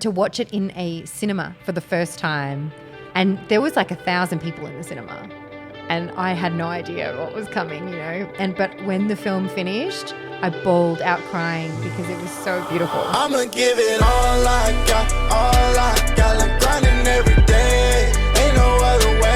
to watch it in a cinema for the first time. And there was like 1,000 people in the cinema. And I had no idea what was coming, you know. But when the film finished, I bawled out crying because it was so beautiful. I'ma give it all I got, like grinding every day. Ain't no other way.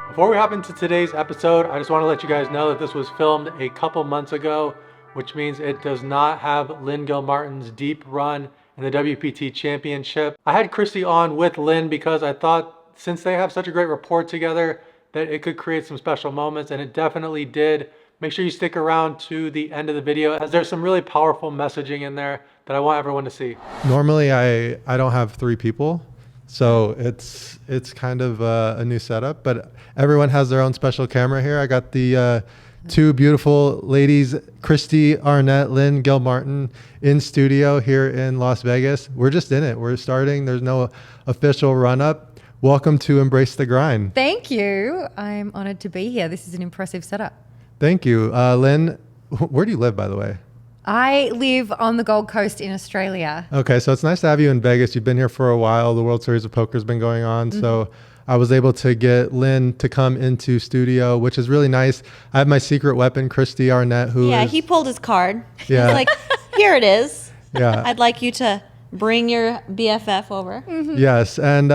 Before we hop into today's episode, I just want to let you guys know that this was filmed a couple months ago, which means it does not have Lynn Gilmartin's deep run in the WPT Championship. I had Kristy on with Lynn because I thought since they have such a great rapport together that it could create some special moments, and it definitely did. Make sure you stick around to the end of the video as there's some really powerful messaging in there that I want everyone to see. Normally I don't have 3 people, so it's kind of a new setup, but everyone has their own special camera here. I got the 2 beautiful ladies, Kristy Arnett, Lynn Gilmartin, in studio here in Las Vegas. We're just in it. We're starting. There's no official run-up. Welcome to Embrace the Grind. Thank you. I'm honored to be here. This is an impressive setup. Thank you. Lynn, where do you live, by the way? I live on the Gold Coast in Australia. Okay, so it's nice to have you in Vegas. You've been here for a while. The World Series of Poker has been going on, so I was able to get Lynn to come into studio, which is really nice. I have my secret weapon, Kristy Arnett, he pulled his card. Yeah. He's like, here it is. Yeah. I'd like you to bring your BFF over. Yes, and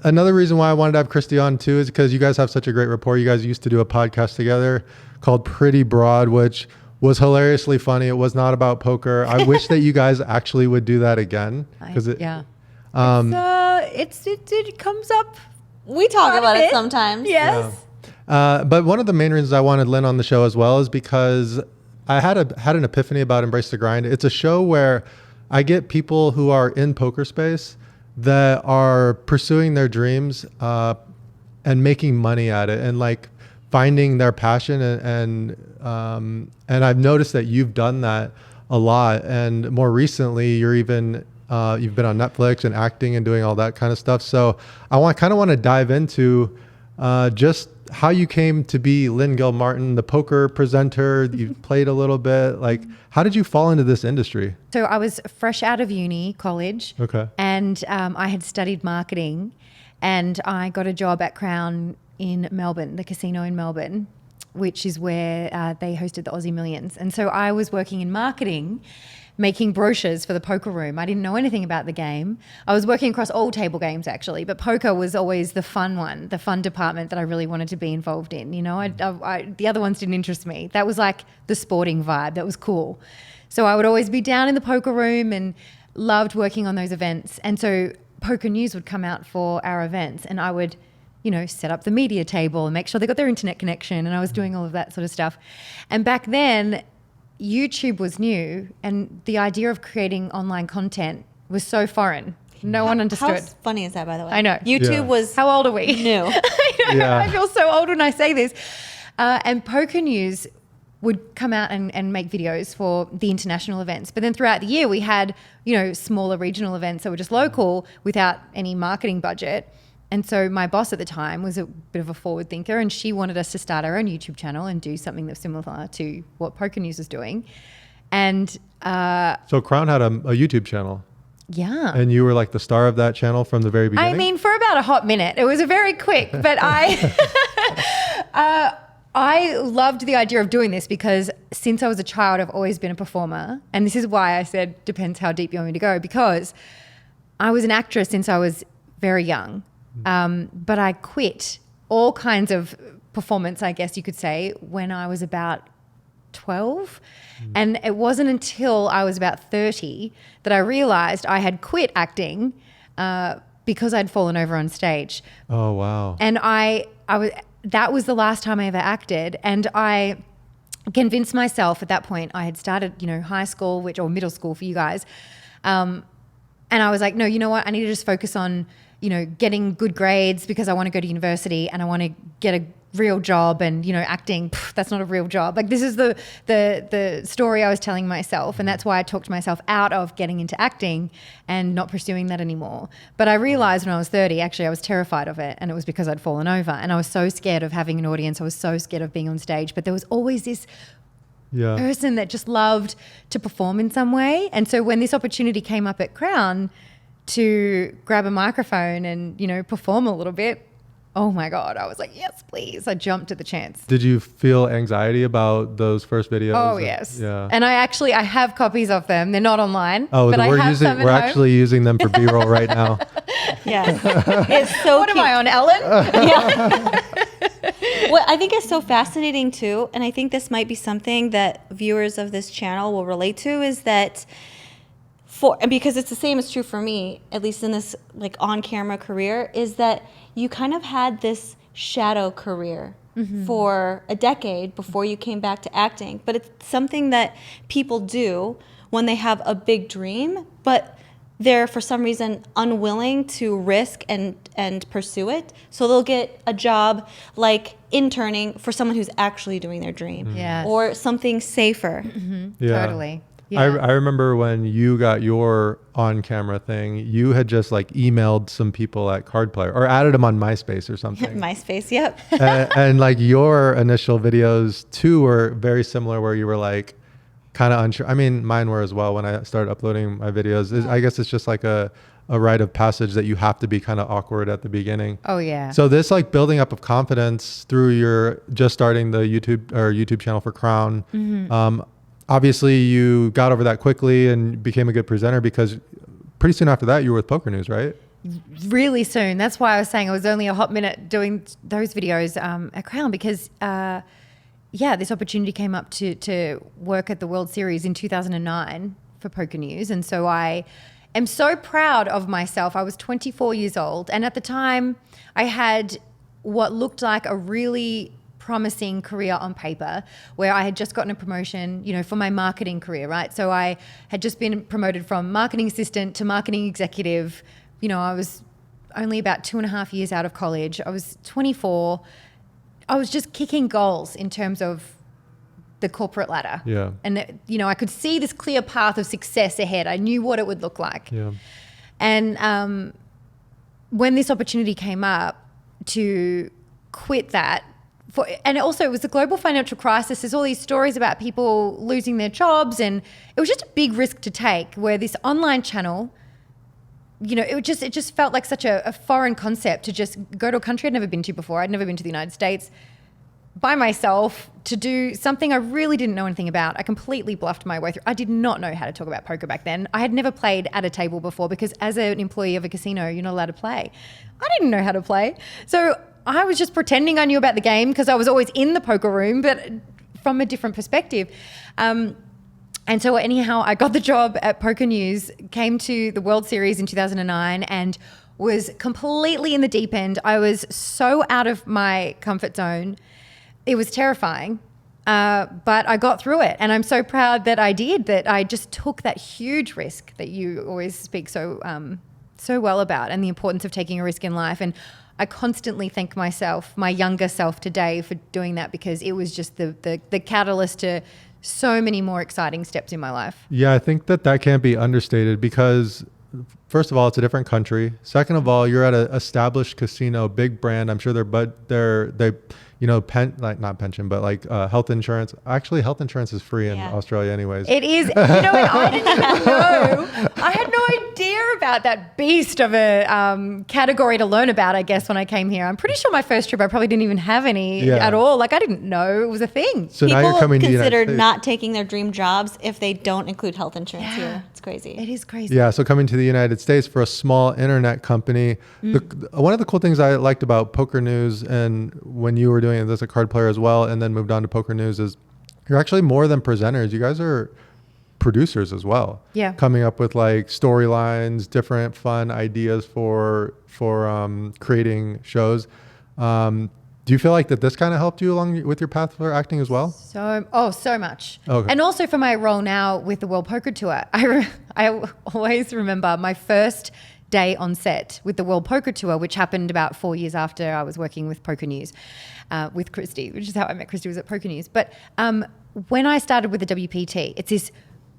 another reason why I wanted to have Kristy on too is because you guys have such a great rapport. You guys used to do a podcast together called Pretty Broad, which was hilariously funny. It was not about poker. I wish that you guys actually would do that again. It comes up. We talk about it sometimes. Yes. Yeah. But one of the main reasons I wanted Lynn on the show as well is because I had an epiphany about Embrace the Grind. It's a show where I get people who are in poker space that are pursuing their dreams and making money at it and like finding their passion and I've noticed that you've done that a lot, and more recently you've been on Netflix and acting and doing all that kind of stuff. So I kind of want to dive into just how you came to be Lynn Gilmartin, the poker presenter. You played a little bit. Like, how did you fall into this industry? So I was fresh out of college. Okay. And I had studied marketing, and I got a job at Crown in Melbourne, the casino in Melbourne, which is where they hosted the Aussie Millions. And so I was working in marketing, making brochures for the poker room. I didn't know anything about the game. I was working across all table games actually, but poker was always the fun one, the fun department that I really wanted to be involved in. You know, the other ones didn't interest me. That was like the sporting vibe. That was cool. So I would always be down in the poker room and loved working on those events. And so poker news would come out for our events, and I would, you know, set up the media table and make sure they got their internet connection. And I was doing all of that sort of stuff. And back then, YouTube was new, and the idea of creating online content was so foreign. No one understood. How funny is that, by the way? I know. YouTube was How old are we? new. I feel so old when I say this. And Poker News would come out and make videos for the international events. But then throughout the year, we had, you know, smaller regional events that were just local without any marketing budget. And so my boss at the time was a bit of a forward thinker, and she wanted us to start our own YouTube channel and do something that's similar to what Poker News was doing. And so Crown had a YouTube channel. Yeah. And you were like the star of that channel from the very beginning? I mean, for about a hot minute. It was a very quick, but I loved the idea of doing this because since I was a child, I've always been a performer. And this is why I said, depends how deep you want me to go, because I was an actress since I was very young. But I quit all kinds of performance, I guess you could say, when I was about 12. And it wasn't until I was about 30 that I realized I had quit acting because I'd fallen over on stage. Oh, wow. And that was the last time I ever acted. And I convinced myself at that point, I had started, you know, high school, or middle school for you guys. And I was like, no, you know what? I need to just focus on, you know, getting good grades because I want to go to university and I want to get a real job, and, you know, acting, that's not a real job. Like, this is the story I was telling myself, and that's why I talked myself out of getting into acting and not pursuing that anymore. But I realized when I was 30, actually I was terrified of it, and it was because I'd fallen over, and I was so scared of having an audience. I was so scared of being on stage, but there was always this Yeah. person that just loved to perform in some way. And so when this opportunity came up at Crown to grab a microphone and, perform a little bit, oh my God, I was like, yes, please. I jumped at the chance. Did you feel anxiety about those first videos? Oh, yes. Yeah. And I have copies of them. They're not online. Oh, but we're actually using them for B-roll right now. Yeah. It's so What cute. am I on, Ellen? Yeah. What I think is so fascinating too, and I think this might be something that viewers of this channel will relate to, is that because it's the same is true for me, at least in this like on-camera career, is that you kind of had this shadow career for a decade before you came back to acting. But it's something that people do when they have a big dream, but they're for some reason unwilling to risk and pursue it. So they'll get a job like interning for someone who's actually doing their dream. Yes. Or something safer. Yeah. Totally. I Yeah. remember when you got your on-camera thing, you had just like emailed some people at Card Player or added them on MySpace or something. MySpace, yep. and like your initial videos too were very similar, where you were like kind of unsure. I mean, mine were as well when I started uploading my videos. I guess it's just like a rite of passage that you have to be kind of awkward at the beginning. Oh, yeah. So this like building up of confidence through your just starting the YouTube channel for Crown. Obviously you got over that quickly and became a good presenter, because pretty soon after that you were with Poker News, right? Really soon. That's why I was saying it was only a hot minute doing those videos at Crown, because this opportunity came up to work at the World Series in 2009 for Poker News. And so I am so proud of myself. I was 24 years old, and at the time I had what looked like a really promising career on paper, where I had just gotten a promotion, for my marketing career, right? So I had just been promoted from marketing assistant to marketing executive. I was only about 2.5 years out of college. I was 24. I was just kicking goals in terms of the corporate ladder. Yeah. And, I could see this clear path of success ahead. I knew what it would look like. Yeah. And when this opportunity came up to quit that, and also it was the global financial crisis. There's all these stories about people losing their jobs, and it was just a big risk to take, where this online channel, it just felt like such a foreign concept to just go to a country I'd never been to before. I'd never been to the United States by myself to do something I really didn't know anything about. I completely bluffed my way through. I did not know how to talk about poker back then. I had never played at a table before, because as an employee of a casino, you're not allowed to play. I didn't know how to play. So I was just pretending I knew about the game, because I was always in the poker room, but from a different perspective. And so anyhow, I got the job at Poker News, came to the World Series in 2009, and was completely in the deep end. I was so out of my comfort zone. It was terrifying, but I got through it. And I'm so proud that I did, that I just took that huge risk that you always speak so well about, and the importance of taking a risk in life. And I constantly thank myself, my younger self today, for doing that, because it was just the catalyst to so many more exciting steps in my life. Yeah, I think that can't be understated, because first of all, it's a different country. Second of all, you're at an established casino, big brand. I'm sure they not pension, but like health insurance. Actually, health insurance is free in Australia anyways. It is. And I didn't even know. I had no idea about that beast of a category to learn about, I guess, when I came here. I'm pretty sure my first trip, I probably didn't even have any at all. Like, I didn't know it was a thing. So now you're coming to the United People States. consider not taking their dream jobs if they don't include health insurance here. It's crazy. It is crazy. Yeah, so coming to the United States for a small internet company. One of the cool things I liked about Poker News, and when you were doing it as a Card Player as well, and then moved on to Poker News, is you're actually more than presenters. You guys are producers as well. Yeah. Coming up with like storylines, different fun ideas for creating shows. Do you feel like that this kind of helped you along with your path for acting as well? So much. Okay. And also for my role now with the World Poker Tour. I always remember my first day on set with the World Poker Tour, which happened about 4 years after I was working with Poker News, with Kristy, which is how I met Kristy, was at Poker News. But when I started with the WPT, it's this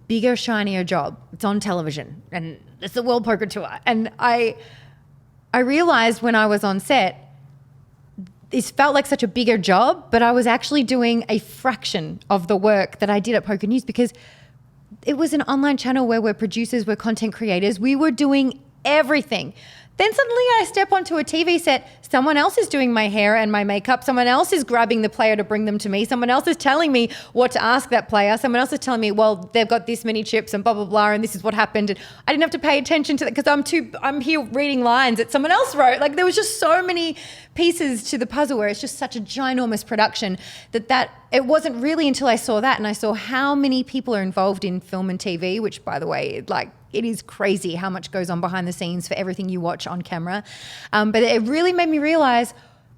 bigger, shinier job. It's on television, and it's the World Poker Tour. And I realized when I was on set, this felt like such a bigger job, but I was actually doing a fraction of the work that I did at Poker News because it was an online channel where we're producers, we're content creators. We were doing everything. Then suddenly I step onto a TV set, someone else is doing my hair and my makeup, someone else is grabbing the player to bring them to me, someone else is telling me what to ask that player, someone else is telling me, well, they've got this many chips and blah, blah, blah, and this is what happened. And I didn't have to pay attention to that because I'm here reading lines that someone else wrote. Like there was just so many pieces to the puzzle where it's just such a ginormous production that it wasn't really until I saw that and I saw how many people are involved in film and TV, which by the way, like, it is crazy how much goes on behind the scenes for everything you watch on camera. But it really made me realize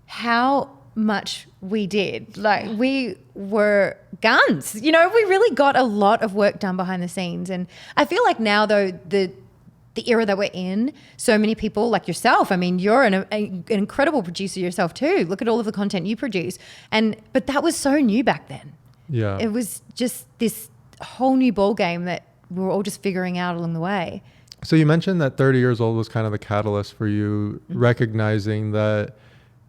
how much we did. Like we were guns, we really got a lot of work done behind the scenes. And I feel like now though, the era that we're in, so many people like yourself, I mean, you're an incredible producer yourself too. Look at all of the content you produce. But that was so new back then. Yeah. It was just this whole new ball game that we were all just figuring out along the way. So you mentioned that 30 years old was kind of the catalyst for you recognizing that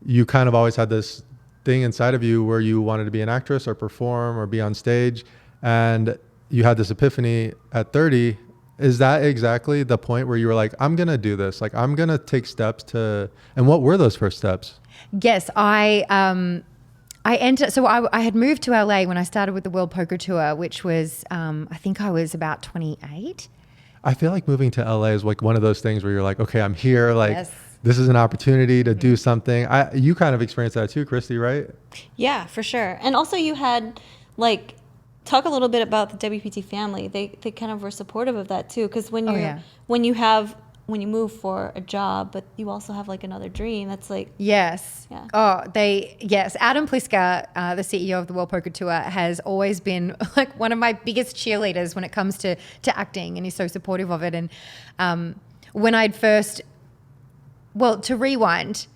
you kind of always had this thing inside of you where you wanted to be an actress or perform or be on stage, and you had this epiphany at 30. Is that exactly the point where you were like, I'm going to do this? Like, I'm going to take steps to, and what were those first steps? Yes, I had moved to LA when I started with the World Poker Tour, which was, I think I was about 28. I feel like moving to LA is like one of those things where you're like, okay, I'm here. Like, Yes. This is an opportunity to do something. You kind of experienced that too, Kristy, right? Yeah, for sure. And also you had talk a little bit about the WPT family. They kind of were supportive of that too. Because when you move for a job, but you also have like another dream, that's like... Yes. Yeah. Yes. Adam Pliska, the CEO of the World Poker Tour, has always been like one of my biggest cheerleaders when it comes to acting, and he's so supportive of it. And when I'd first... Well, to rewind,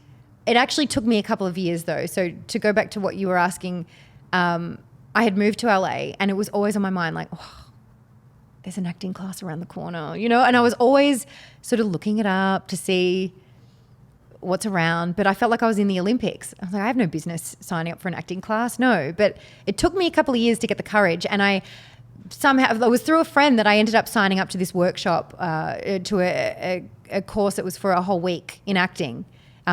it actually took me a couple of years though. So to go back to what you were asking, I had moved to LA and it was always on my mind like, oh, there's an acting class around the corner, and I was always sort of looking it up to see what's around, but I felt like I was in the Olympics. I was like, I have no business signing up for an acting class. No, but it took me a couple of years to get the courage, and it was through a friend that I ended up signing up to this workshop, to a course that was for a whole week in acting.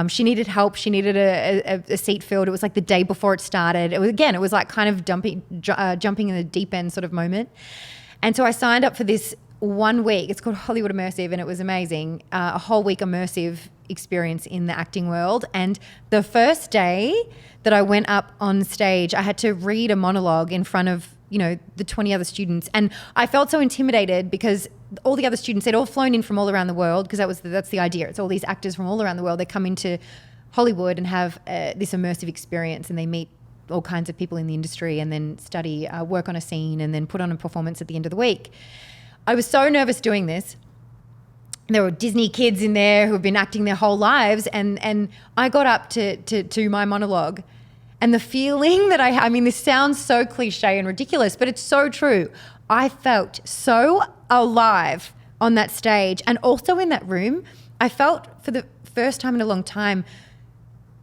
She needed help. She needed a seat filled. It was like the day before it started. It was like kind of jumping in the deep end sort of moment. And so I signed up for this 1 week. It's called Hollywood Immersive, and it was amazing. A whole week immersive experience in the acting world. And the first day that I went up on stage, I had to read a monologue in front of the 20 other students. And I felt so intimidated because all the other students, they'd all flown in from all around the world, because that's the idea. It's all these actors from all around the world. They come into Hollywood and have this immersive experience, and they meet all kinds of people in the industry and then study, work on a scene, and then put on a performance at the end of the week. I was so nervous doing this. There were Disney kids in there who have been acting their whole lives, and I got up to my monologue. And the feeling that I mean, this sounds so cliche and ridiculous, but it's so true. I felt so alive on that stage, and also in that room. I felt for the first time in a long time,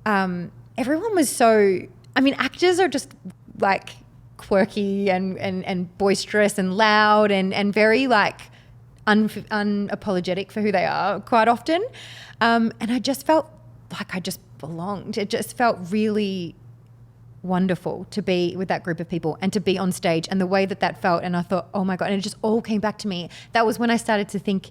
everyone was so, I mean, actors are just like quirky and boisterous and loud and very like unapologetic for who they are quite often. And I just felt like I just belonged. It just felt really wonderful to be with that group of people and to be on stage, and the way that felt. And I thought, oh my God, and it just all came back to me. That was when I started to think,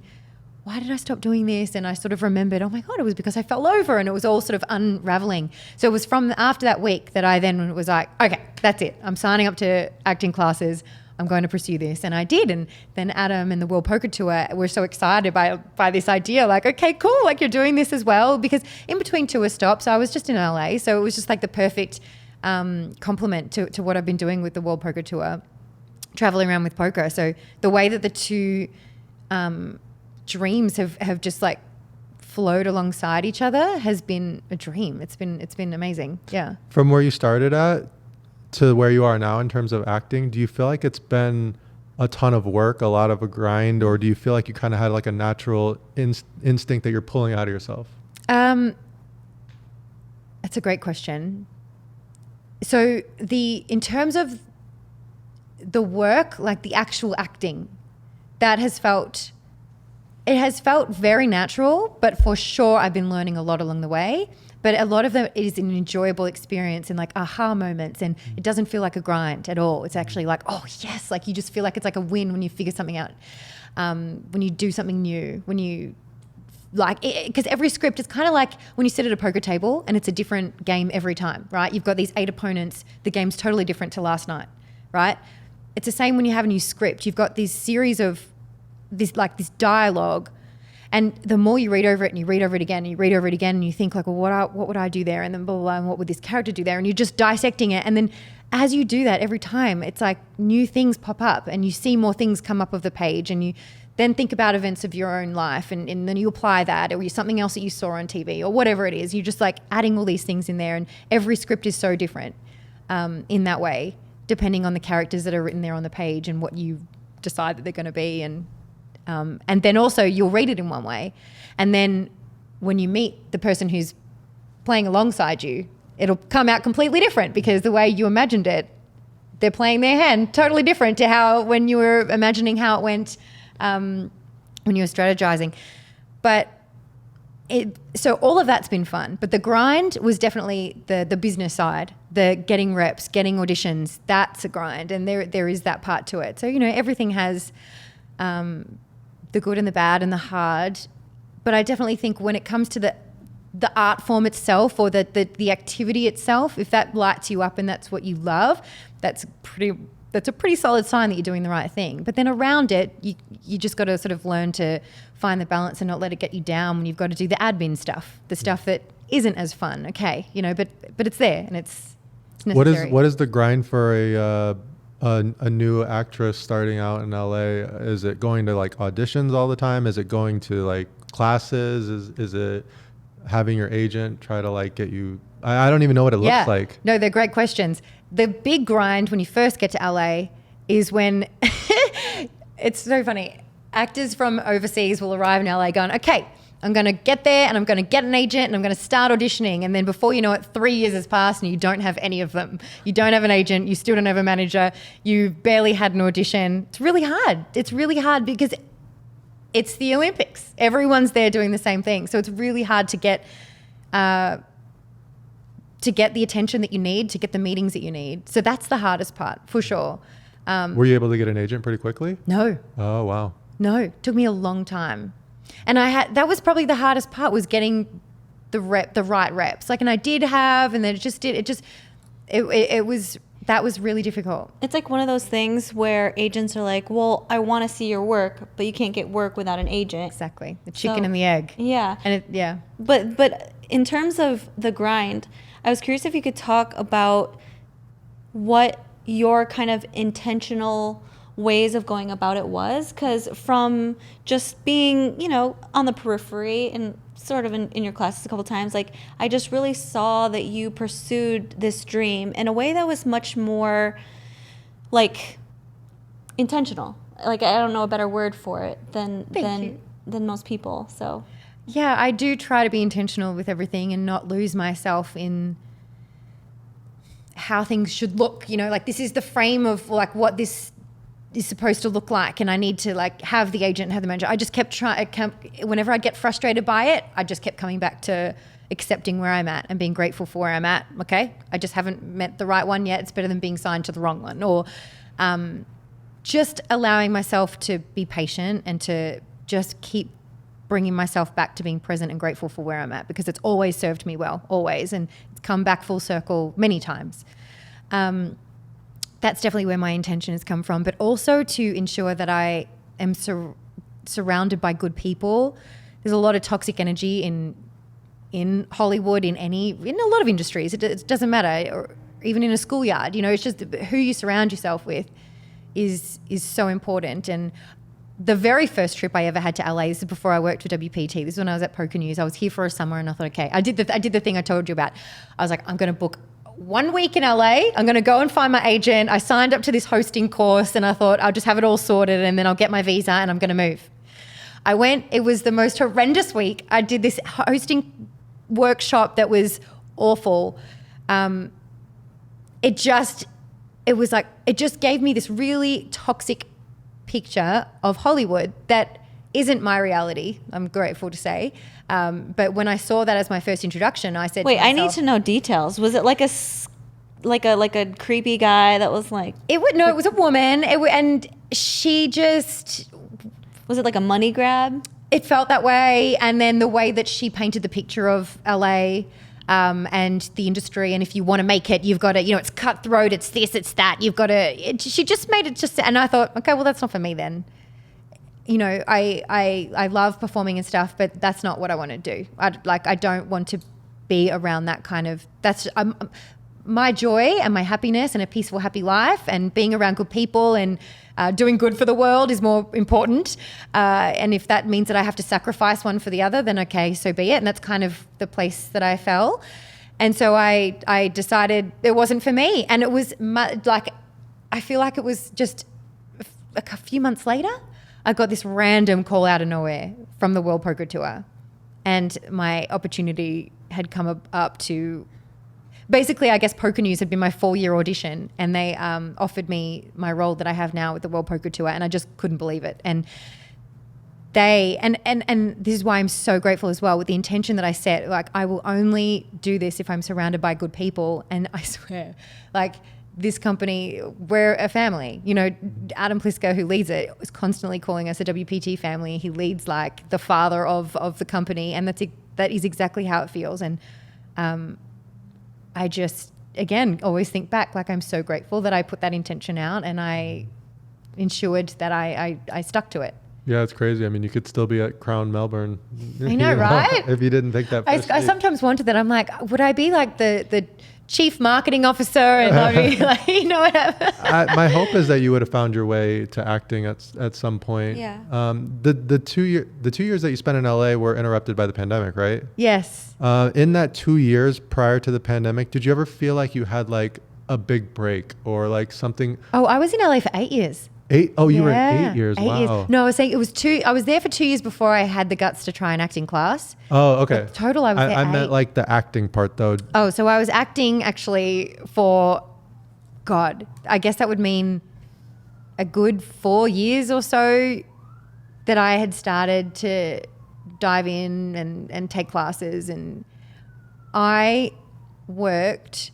why did I stop doing this? And I sort of remembered, oh my God, it was because I fell over, and it was all sort of unraveling. So it was from after that week that I then was like, okay, that's it. I'm signing up to acting classes. I'm going to pursue this. And I did. And then Adam and the World Poker Tour were so excited by this idea, like, okay, cool, like you're doing this as well. Because in between tour stops, I was just in LA. So it was just like the perfect complement to what I've been doing with the World Poker Tour, traveling around with poker. So the way that the two dreams have just like flowed alongside each other has been a dream. It's been amazing. Yeah. From where you started at to where you are now in terms of acting, do you feel like it's been a ton of work, a lot of a grind, or do you feel like you kind of had like a natural instinct that you're pulling out of yourself? That's That's a great question. So in terms of the work, like the actual acting, it has felt very natural, but for sure I've been learning a lot along the way. But a lot of them is an enjoyable experience and like aha moments, and it doesn't feel like a grind at all. It's actually like, oh yes, like you just feel like it's like a win when you figure something out, when you do something new, when you like, because every script is kind of like when you sit at a poker table and it's a different game every time, right? You've got these 8 opponents, the game's totally different to last night, right? It's the same when you have a new script. You've got this series of this dialogue, and the more you read over it and you read over it again and you read over it again and you think like, well, what would I do there? And then blah, blah, blah, and what would this character do there? And you're just dissecting it. And then as you do that every time, it's like new things pop up and you see more things come up of the page, and you then think about events of your own life, and then you apply that, or something else that you saw on TV or whatever it is. You're just like adding all these things in there, and every script is so different in that way, depending on the characters that are written there on the page and what you decide that they're going to be. And then also you'll read it in one way, and then when you meet the person who's playing alongside you, it'll come out completely different, because the way you imagined it, they're playing their hand totally different to how when you were imagining how it went when you were strategizing. But so all of that's been fun, but the grind was definitely the business side, the getting reps, getting auditions. That's a grind, and there is that part to it. So everything has the good and the bad and the hard, but I definitely think when it comes to the art form itself, or the activity itself, if that lights you up and that's what you love, that's a pretty solid sign that you're doing the right thing. But then around it, you just got to sort of learn to find the balance and not let it get you down when you've got to do the admin stuff, the stuff that isn't as fun. Okay, but it's there and it's necessary. What is the grind for a new actress starting out in LA? Is it going to like auditions all the time? Is it going to like classes? Is it having your agent try to like get you? I don't even know what it looks like. No, they're great questions. The big grind when you first get to LA is when it's so funny. Actors from overseas will arrive in LA going, okay, I'm going to get there and I'm going to get an agent and I'm going to start auditioning. And then before you know it, 3 years has passed and you don't have any of them. You don't have an agent. You still don't have a manager. You barely had an audition. It's really hard. It's really hard because it's the Olympics. Everyone's there doing the same thing. So it's really hard to get the attention that you need, to get the meetings that you need. So that's the hardest part, for sure. Were you able to get an agent pretty quickly? No. Oh, wow. No, it took me a long time. And that was probably the hardest part, was getting the right reps. Like, and I did have, and then that was really difficult. It's like one of those things where agents are like, well, I want to see your work, but you can't get work without an agent. Exactly. The chicken and the egg. Yeah. And But in terms of the grind, I was curious if you could talk about what your kind of intentional ways of going about it was, because from just being, on the periphery and sort of in your classes a couple times, like I just really saw that you pursued this dream in a way that was much more like intentional. Like, I don't know a better word for it than most people. So yeah, I do try to be intentional with everything and not lose myself in how things should look, like this is the frame of like what this is supposed to look like, and I need to like have the agent and have the manager. I just kept whenever I get frustrated by it, I just kept coming back to accepting where I'm at and being grateful for where I'm at. Okay, I just haven't met the right one yet. It's better than being signed to the wrong one. Or just allowing myself to be patient and to just keep bringing myself back to being present and grateful for where I'm at, because it's always served me well, always, and it's come back full circle many times. That's definitely where my intention has come from, but also to ensure that I am surrounded by good people. There's a lot of toxic energy in Hollywood, in a lot of industries. It doesn't matter, or even in a schoolyard. It's just who you surround yourself with is so important. And the very first trip I ever had to LA, this is before I worked for WPT. This is when I was at Poker News. I was here for a summer, and I thought, okay, I did the thing I told you about. I was like, I'm going to book 1 week in LA. I'm going to go and find my agent. I signed up to this hosting course, and I thought I'll just have it all sorted, and then I'll get my visa and I'm going to move. I went. It was the most horrendous week. I did this hosting workshop that was awful. It just gave me this really toxic picture of Hollywood that isn't my reality, I'm grateful to say. But when I saw that as my first introduction, I said, Wait, to myself, I need to know details. Was it like a creepy guy that was like? It was a woman, and she just. Was it like a money grab? It felt that way, and then the way that she painted the picture of LA. And the industry, and if you want to make it, you've got to, it's cutthroat, it's this, it's that. You've got to. She just made it just, and I thought, okay, well, that's not for me then. I love performing and stuff, but that's not what I want to do. I don't want to be around that kind of. That's my joy and my happiness and a peaceful, happy life, and being around good people and doing good for the world is more important. And if that means that I have to sacrifice one for the other, then okay, so be it. And that's kind of the place that I fell. And so I decided it wasn't for me. And it was I feel like it was just a few months later, I got this random call out of nowhere from the World Poker Tour. And my opportunity had come up to... Basically, I guess Poker News had been my 4-year audition, and they offered me my role that I have now with the World Poker Tour, and I just couldn't believe it. And they and this is why I'm so grateful as well, with the intention that I set. Like, I will only do this if I'm surrounded by good people, and I swear, like, this company, we're a family. Adam Pliska, who leads it, is constantly calling us a WPT family. He leads like the father of the company, and that is exactly how it feels. And I just, again, always think back, like, I'm so grateful that I put that intention out and I ensured that I stuck to it. Yeah, it's crazy. I mean, you could still be at Crown Melbourne. I know, right? If you didn't think that. I sometimes wondered that. I'm like, would I be like the chief marketing officer and I'd be like, whatever. My hope is that you would have found your way to acting at some point. Yeah. The 2 years that you spent in LA were interrupted by the pandemic, right? Yes. In that 2 years prior to the pandemic, did you ever feel like you had like a big break or like something? Oh, I was in LA for 8 years. 8? Oh, you were 8 years. 8 wow. years. No, I was saying it was 2. I was there for 2 years before I had the guts to try an acting class. Oh, okay. But total, I was there I 8. meant like the acting part though. Oh, so I was acting actually for, God, I guess that would mean a good 4 years or so that I had started to dive in and take classes. And I worked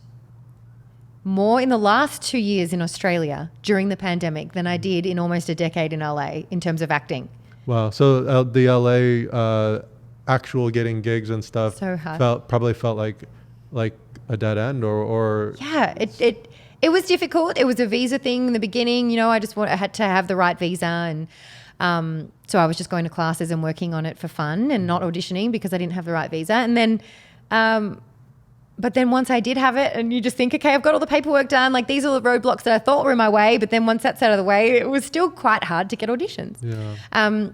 more in the last 2 years in Australia during the pandemic than I did in almost a decade in LA in terms of acting. Wow. So the LA actual getting gigs and stuff So hard. probably felt like a dead end or Yeah, it was difficult. It was a visa thing in the beginning. I had to have the right visa, and so I was just going to classes and working on it for fun and not auditioning because I didn't have the right visa. And then but then once I did have it, and you just think, okay, I've got all the paperwork done. Like, these are the roadblocks that I thought were in my way. But then once that's out of the way, it was still quite hard to get auditions. Yeah.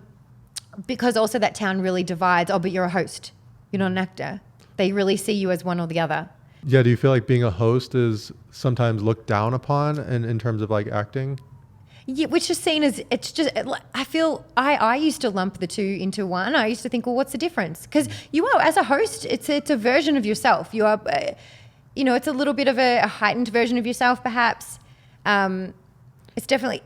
Because also that town really divides. Oh, but you're a host. You're not an actor. They really see you as one or the other. Yeah. Do you feel like being a host is sometimes looked down upon in terms of like acting? Yeah, which is seen as, it's just, I feel, I used to lump the two into one. I used to think, well, what's the difference? Because you are, as a host, it's a version of yourself. You are, it's a little bit of a heightened version of yourself, perhaps. It's definitely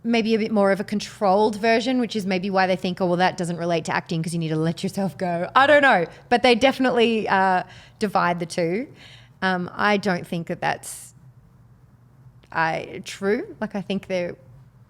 maybe a bit more of a controlled version, which is maybe why they think, oh, well, that doesn't relate to acting because you need to let yourself go. I don't know. But they definitely divide the two. I don't think that that's true. Like, I think they're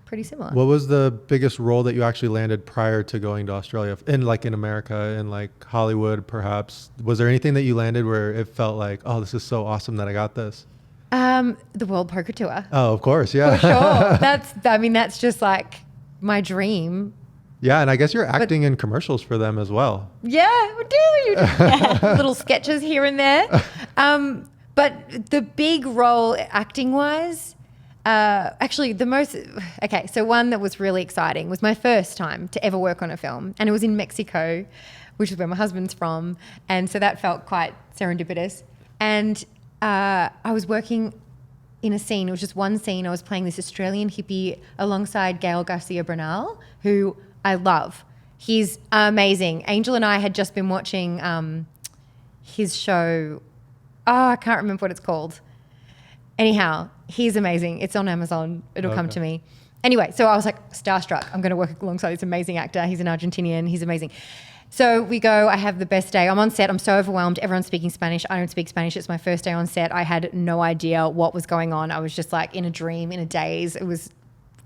pretty similar. What was the biggest role that you actually landed prior to going to Australia in America, in like Hollywood, perhaps? Was there anything that you landed where it felt like, oh, this is so awesome that I got this? The World Poker Tour. Oh, of course. Yeah. For sure. That's just like my dream. Yeah. And I guess you're acting in commercials for them as well. Yeah, we do. Little sketches here and there. But the big role acting wise, actually so one that was really exciting was my first time to ever work on a film, and it was in Mexico, which is where my husband's from, and so that felt quite serendipitous. And I was working in a scene. It was just one scene. I was playing this Australian hippie alongside Gael Garcia Bernal, who I love. He's amazing. Angel and I had just been watching his show I can't remember what it's called. Anyhow, he's amazing. It's on Amazon. It'll come to me. Anyway, so I was like starstruck. I'm going to work alongside this amazing actor. He's an Argentinian. He's amazing. So we go. I have the best day. I'm on set. I'm so overwhelmed. Everyone's speaking Spanish. I don't speak Spanish. It's my first day on set. I had no idea what was going on. I was just like in a dream, in a daze. It was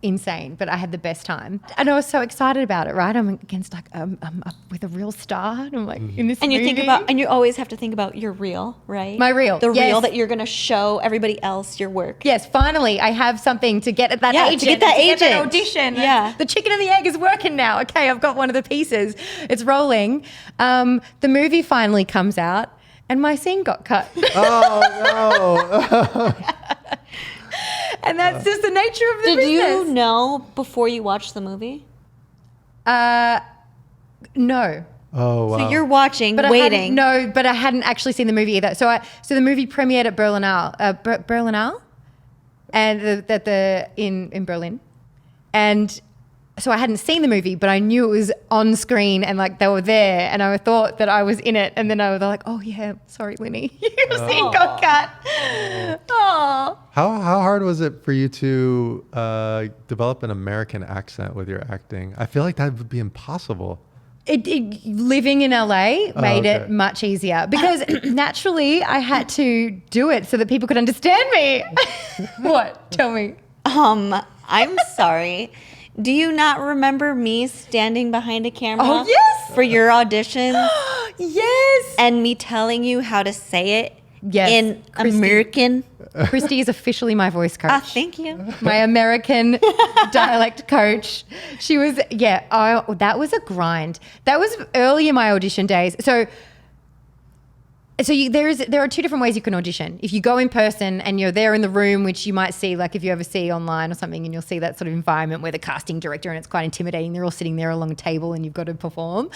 insane, but I had the best time. And I was so excited about it, right? I'm against like, I'm up with a real star. And I'm like in this And you movie. think about, and you always have to think about your reel, right? My reel, The yes. reel that you're going to show everybody else your work. Yes, finally, I have something to get at that agent. to get that to get that agent. audition. Yeah. The chicken and the egg is working now. Okay, I've got one of the pieces. It's rolling. The movie finally comes out and my scene got cut. Oh no. And that's just the nature of the Did business. you know before you watched the movie? No. Oh wow. So you're watching, But waiting. but I hadn't actually seen the movie either. So the movie premiered at Berlinale, and in Berlin, and so I hadn't seen the movie, but I knew it was on screen and like they were there, and I thought that I was in it, and then they're like, "Oh yeah, sorry, Winnie, your scene got cut." Oh. How hard was it for you to develop an American accent with your acting? I feel like that would be impossible. Living in LA made okay. it much easier because naturally I had to do it so that people could understand me. What? Tell me. I'm sorry. Do you not remember me standing behind a camera? Oh, yes. For your auditions Yes. and me telling you how to say it Yes, in Kristy. American? Kristy is officially my voice coach. Thank you. My American dialect coach. She was, that was a grind. That was early in my audition days. So there are two different ways you can audition. If you go in person and you're there in the room, which you might see, like if you ever see online or something, and you'll see that sort of environment where the casting director, and it's quite intimidating. They're all sitting there along a table and you've got to perform.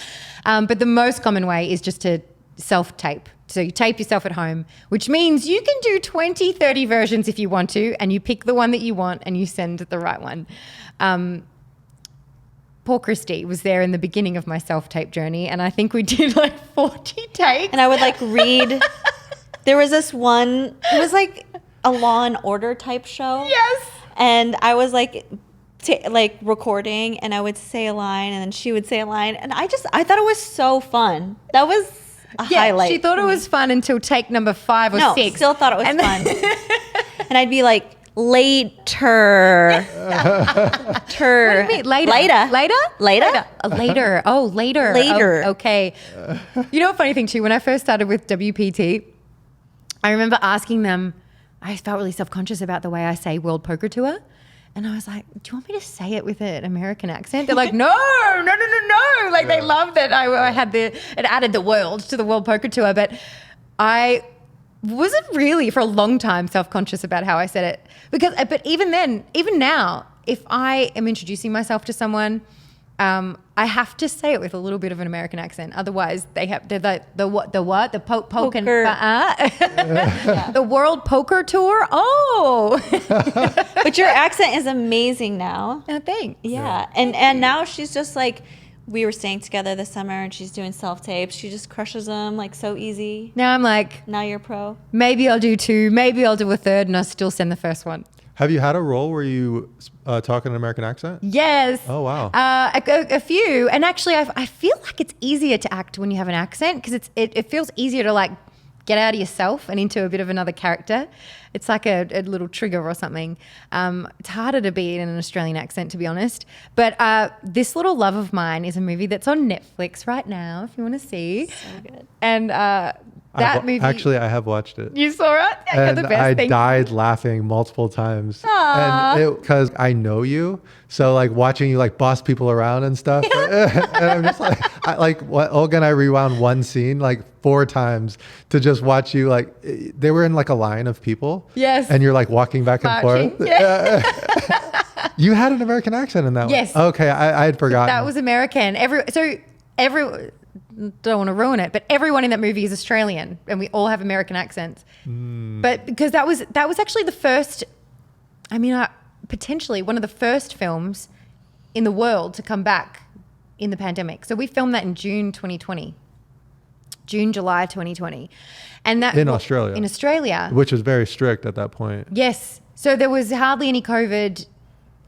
But the most common way is just to self-tape. So you tape yourself at home, which means you can do 20, 30 versions if you want to, and you pick the one that you want and you send the right one. Poor Kristy was there in the beginning of my self-tape journey, and I think we did like 40 takes. And I would like read. There was this one, it was like a Law and Order type show. Yes. And I was like, recording, and I would say a line, and then she would say a line, and I thought it was so fun. That was a highlight. She thought it was fun until take number 5 or 6. Still thought it was And fun. And I'd be like, later. What do you mean? Later? Later. Oh, later. Later. Oh, okay. You know, a funny thing too, when I first started with WPT, I remember asking them, I felt really self-conscious about the way I say World Poker Tour. And I was like, do you want me to say it with an American accent? They're like, no. Like they loved that I had it added the world to the World Poker Tour. But I wasn't really for a long time self-conscious about how I said it. But even then, even now, if I am introducing myself to someone, I have to say it with a little bit of an American accent. Otherwise, they're like the Poker. The World Poker Tour. Oh, But your accent is amazing now. no, thanks. Yeah. And now she's just like, we were staying together this summer, and she's doing self-tapes. She just crushes them like so easy. Now I'm like, Now you're pro. maybe I'll do 2, maybe I'll do a 3rd, and I'll still send the first one. Have you had a role where you talk in an American accent? Yes. Oh, wow. A few. And actually, I feel like it's easier to act when you have an accent because it feels easier to like get out of yourself and into a bit of another character. It's like a little trigger or something. It's harder to be in an Australian accent, to be honest. But This Little Love of Mine is a movie that's on Netflix right now, if you want to see. So good. And that movie. Actually, I have watched it. You saw it? You're And the best. I Thank you. died laughing multiple times. Aw. And because I know you. So like watching you like boss people around and stuff. And I'm just like, Olga and I rewound one scene like 4 times to just watch you like, they were in like a line of people. Yes. And you're like walking back and Marching. forth. Yeah. You had an American accent in that Yes. one. Okay. I had forgotten. That was American. Don't want to ruin it, but everyone in that movie is Australian, and we all have American accents. But because that was actually the first, potentially one of the first films in the world to come back in the pandemic. So we filmed that in June 2020. June, July 2020. And that In Australia. In Australia. Which was very strict at that point. Yes. So there was hardly any COVID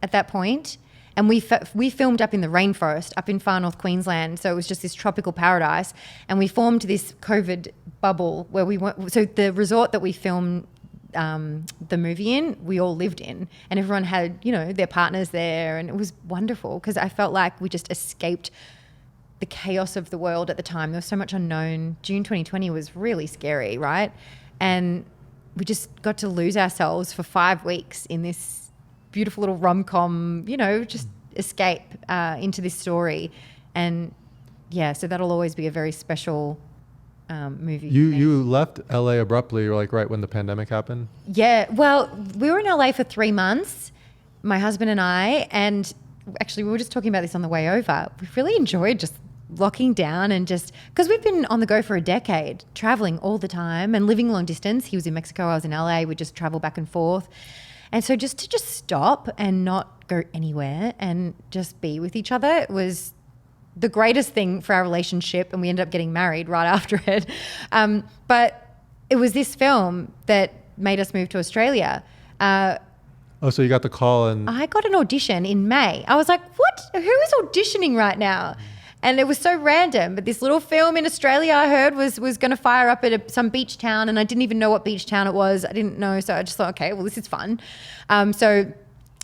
at that point. And we filmed up in the rainforest, up in far north Queensland. So it was just this tropical paradise. And we formed this COVID bubble where we went. So the resort that we filmed the movie in, we all lived in. And everyone had, their partners there. And it was wonderful because I felt like we just escaped the chaos of the world at the time. There was so much unknown. June 2020 was really scary, right? And we just got to lose ourselves for 5 weeks in this beautiful little rom-com, just escape into this story. And yeah, so that'll always be a very special movie. You left LA abruptly, like right when the pandemic happened? Yeah, well, we were in LA for 3 months, my husband and I, and actually we were just talking about this on the way over. We really enjoyed just locking down and just, because we've been on the go for a decade, traveling all the time and living long distance. He was in Mexico, I was in LA, we'd just travel back and forth. And so just to stop and not go anywhere and just be with each other was the greatest thing for our relationship. And we ended up getting married right after it. But it was this film that made us move to Australia. So you got the call and... I got an audition in May. I was like, what? Who is auditioning right now? And it was so random, but this little film in Australia I heard was going to fire up at some beach town, and I didn't even know what beach town it was. I didn't know, so I just thought, okay, well, this is fun. So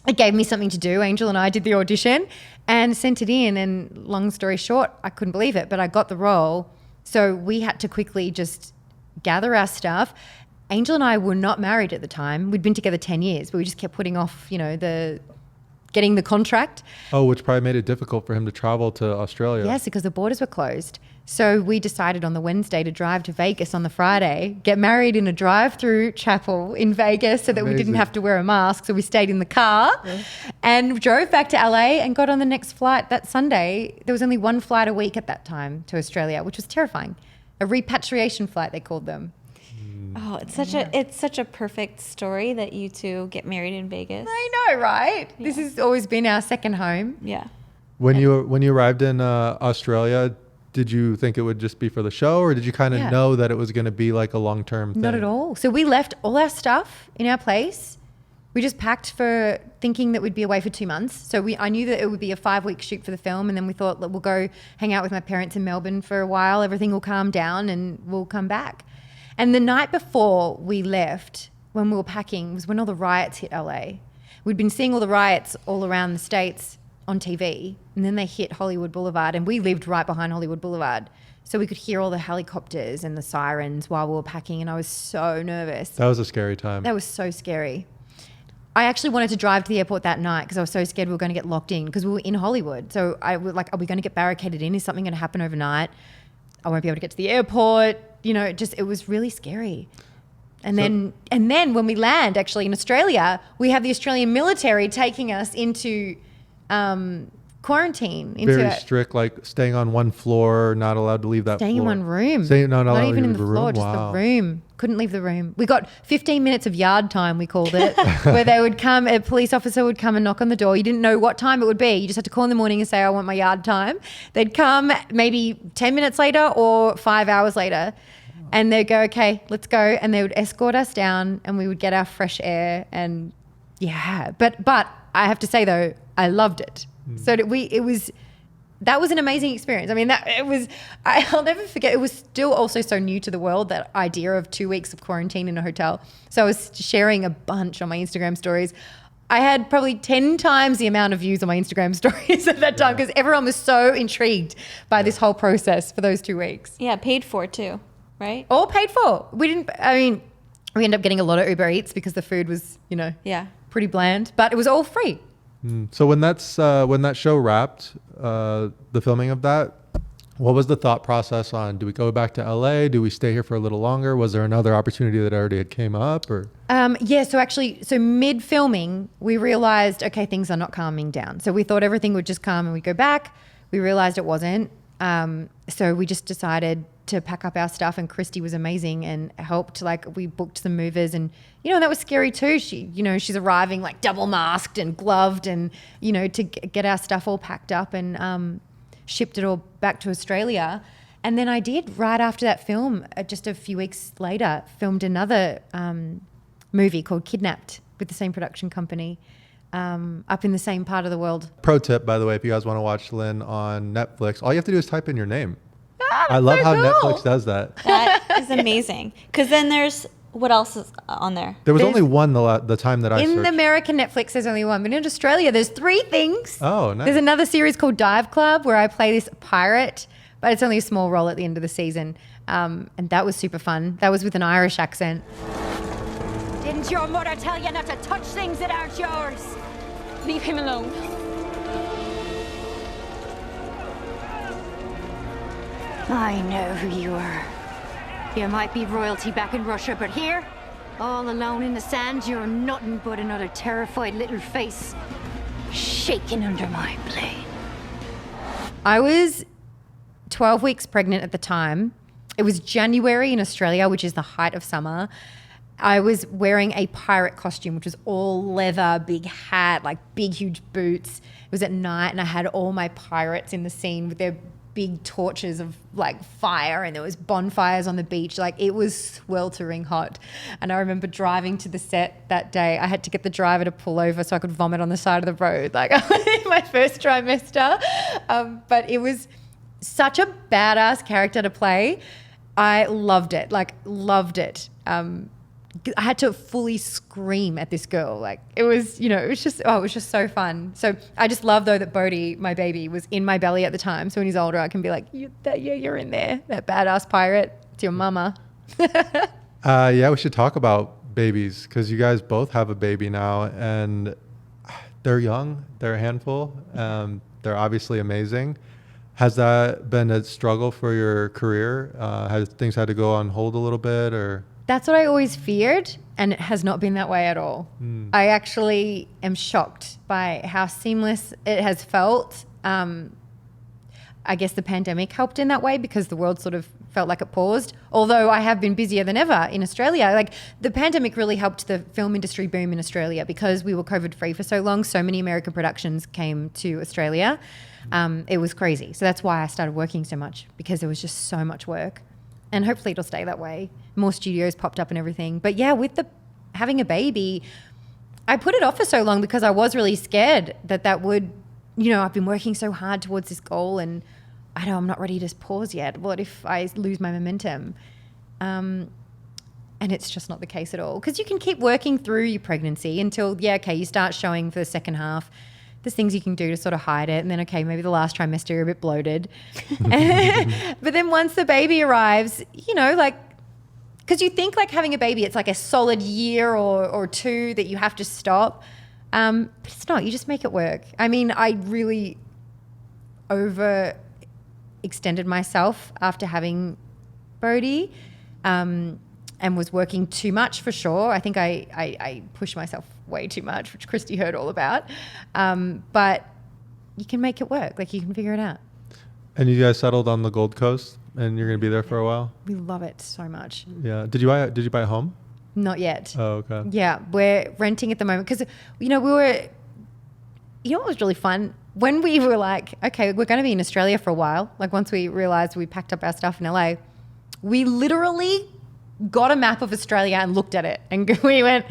it gave me something to do. Angel and I did the audition and sent it in, and long story short, I couldn't believe it, but I got the role. So we had to quickly just gather our stuff. Angel and I were not married at the time. We'd been together 10 years, but we just kept putting off, getting the contract. Oh, which probably made it difficult for him to travel to Australia. Yes, because the borders were closed. So we decided on the Wednesday to drive to Vegas on the Friday, get married in a drive-through chapel in Vegas so that we didn't have to wear a mask. So we stayed in the car and drove back to LA and got on the next flight that Sunday. There was only one flight a week at that time to Australia, which was terrifying. A repatriation flight, they called them. Oh, it's such a perfect story that you two get married in Vegas. I know, right? Yeah. This has always been our second home. Yeah. When you arrived in Australia, did you think it would just be for the show, or did you kind of know that it was going to be like a long-term thing? Not at all. So we left all our stuff in our place. We just packed for thinking that we'd be away for 2 months. So I knew that it would be a 5-week shoot for the film, and then we thought that we'll go hang out with my parents in Melbourne for a while. Everything will calm down and we'll come back. And the night before we left, when we were packing, was when all the riots hit LA. We'd been seeing all the riots all around the States on TV, and then they hit Hollywood Boulevard, and we lived right behind Hollywood Boulevard. So we could hear all the helicopters and the sirens while we were packing, and I was so nervous. That was a scary time. That was so scary. I actually wanted to drive to the airport that night because I was so scared we were going to get locked in because we were in Hollywood. So I was like, are we going to get barricaded in? Is something going to happen overnight? I won't be able to get to the airport. It was really scary. And then when we land actually in Australia, we have the Australian military taking us into quarantine. Very strict, like staying on one floor, not allowed to leave that staying floor. in one room. Not even in the floor, room. just the room. Couldn't leave the room. We got 15 minutes of yard time, we called it, where they would come, a police officer would come and knock on the door. You didn't know what time it would be. You just had to call in the morning and say, I want my yard time. They'd come maybe 10 minutes later or 5 hours later. And they'd go, okay, let's go. And they would escort us down and we would get our fresh air. And yeah, but I have to say though, I loved it. So that was an amazing experience. I mean, I'll never forget. It was still also so new to the world, that idea of 2 weeks of quarantine in a hotel. So I was sharing a bunch on my Instagram stories. I had probably 10 times the amount of views on my Instagram stories at that time because everyone was so intrigued by this whole process for those 2 weeks. Yeah, paid for too. Right? All paid for. We ended up getting a lot of Uber Eats because the food was, pretty bland, but it was all free. So when that show wrapped, the filming of that, what was the thought process on, do we go back to LA? Do we stay here for a little longer? Was there another opportunity that already had came up or? So mid filming, we realized, okay, things are not calming down. So we thought everything would just calm and we'd go back. We realized it wasn't. So we just decided to pack up our stuff, and Kristy was amazing and helped. Like, we booked some movers, and that was scary too. She's arriving like double masked and gloved, and to get our stuff all packed up and shipped it all back to Australia. And then I did, right after that film, just a few weeks later, filmed another movie called Kidnapped with the same production company up in the same part of the world. Pro tip, by the way, if you guys want to watch Lynn on Netflix, all you have to do is type in your name. Ah, I love so how cool. Netflix does that. That is amazing. Because then there's, what else is on there? There was only one the time that I In searched. American Netflix, there's only one. But in Australia, there's 3 things. Oh, nice. There's another series called Dive Club where I play this pirate, but it's only a small role at the end of the season. And that was super fun. That was with an Irish accent. Didn't your mother tell you not to touch things that aren't yours? Leave him alone. I know who you are. You might be royalty back in Russia, but here, all alone in the sand, you're nothing but another terrified little face shaking under my blade. I was 12 weeks pregnant at the time. It was January in Australia, which is the height of summer. I was wearing a pirate costume, which was all leather, big hat, like big, huge boots. It was at night, and I had all my pirates in the scene with their big torches of like fire, and there was bonfires on the beach. Like, it was sweltering hot. And I remember driving to the set that day. I had to get the driver to pull over so I could vomit on the side of the road, like in my first trimester. But it was such a badass character to play. I loved it, like loved it. I had to fully scream at this girl. Like, it was, you know, it was just so fun. So I just love, though, that Bodhi, my baby, was in my belly at the time. So when he's older, I can be like, you're in there, that badass pirate. It's your mama. Yeah, we should talk about babies, because you guys both have a baby now, and they're young, they're a handful. They're obviously amazing. Has that been a struggle for your career? Has things had to go on hold a little bit, or? That's what I always feared, and it has not been that way at all. I actually am shocked by how seamless it has felt. I guess the pandemic helped in that way, because the world sort of felt like it paused. Although I have been busier than ever in Australia. Like, the pandemic really helped the film industry boom in Australia, because we were COVID-free for so long. So many American productions came to Australia. It was crazy. So that's why I started working so much, because there was just so much work. And hopefully it'll stay that way. More studios popped up and everything. But yeah, with having a baby, I put it off for so long because I was really scared that would, you know, I've been working so hard towards this goal, and I know I'm not ready to pause yet. What if I lose my momentum? And it's just not the case at all. Because you can keep working through your pregnancy until, you start showing for the second half. There's things you can do to sort of hide it. And then, maybe the last trimester you're a bit bloated. But then once the baby arrives, you know, like, because you think like having a baby, it's like a solid year or 2 that you have to stop. But it's not. You just make it work. I mean, I really overextended myself after having Bodhi, and was working too much for sure. I think I pushed myself way too much, which Kristy heard all about. But you can make it work. Like, you can figure it out. And you guys settled on the Gold Coast, and you're going to be there for a while? We love it so much. Yeah. Did you buy a home? Not yet. Oh, okay. Yeah, we're renting at the moment because, you know, what was really fun? When we were like, okay, we're going to be in Australia for a while. Like, once we realized we packed up our stuff in LA, we literally got a map of Australia and looked at it, and we went,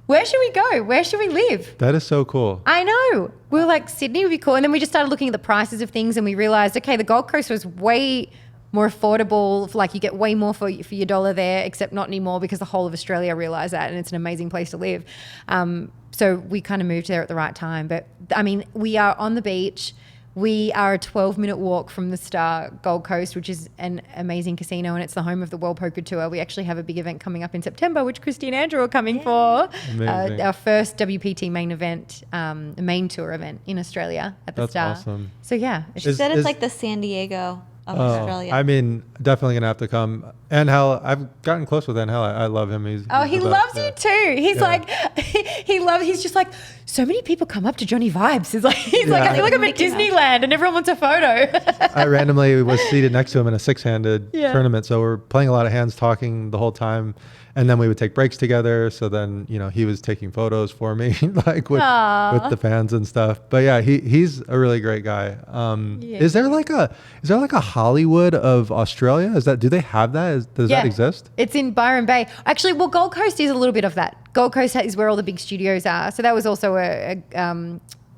where should we go? Where should we live? That is so cool. I know. We were like, Sydney would be cool. And then we just started looking at the prices of things, and we realized, okay, the Gold Coast was way more affordable. Like, you get way more for your dollar there, except not anymore, because the whole of Australia realized that, and it's an amazing place to live. So we kind of moved there at the right time. But I mean, we are on the beach. We are a 12-minute walk from the Star Gold Coast, which is an amazing casino, and it's the home of the World Poker Tour. We actually have a big event coming up in September, which Kristy and Andrew are coming for. Our first WPT main event, main tour event in Australia at the Star. That's awesome. So yeah. She said it's like the San Diego of Australia. I mean, definitely going to have to come. Angel, I've gotten close with Angel. I love him. He's he loves you too. He's like, he's just like, so many people come up to Johnny Vibes. He's like, I feel like I'm at Disneyland and everyone wants a photo. I randomly was seated next to him in a 6-handed tournament. So we're playing a lot of hands, talking the whole time. And then we would take breaks together. So then, he was taking photos for me, like with the fans and stuff. But yeah, he's a really great guy. Is there like a Hollywood of Australia? Do they have that? Does that exist? It's in Byron Bay. Actually, well, Gold Coast is a little bit of that. Gold Coast is where all the big studios are. So that was also a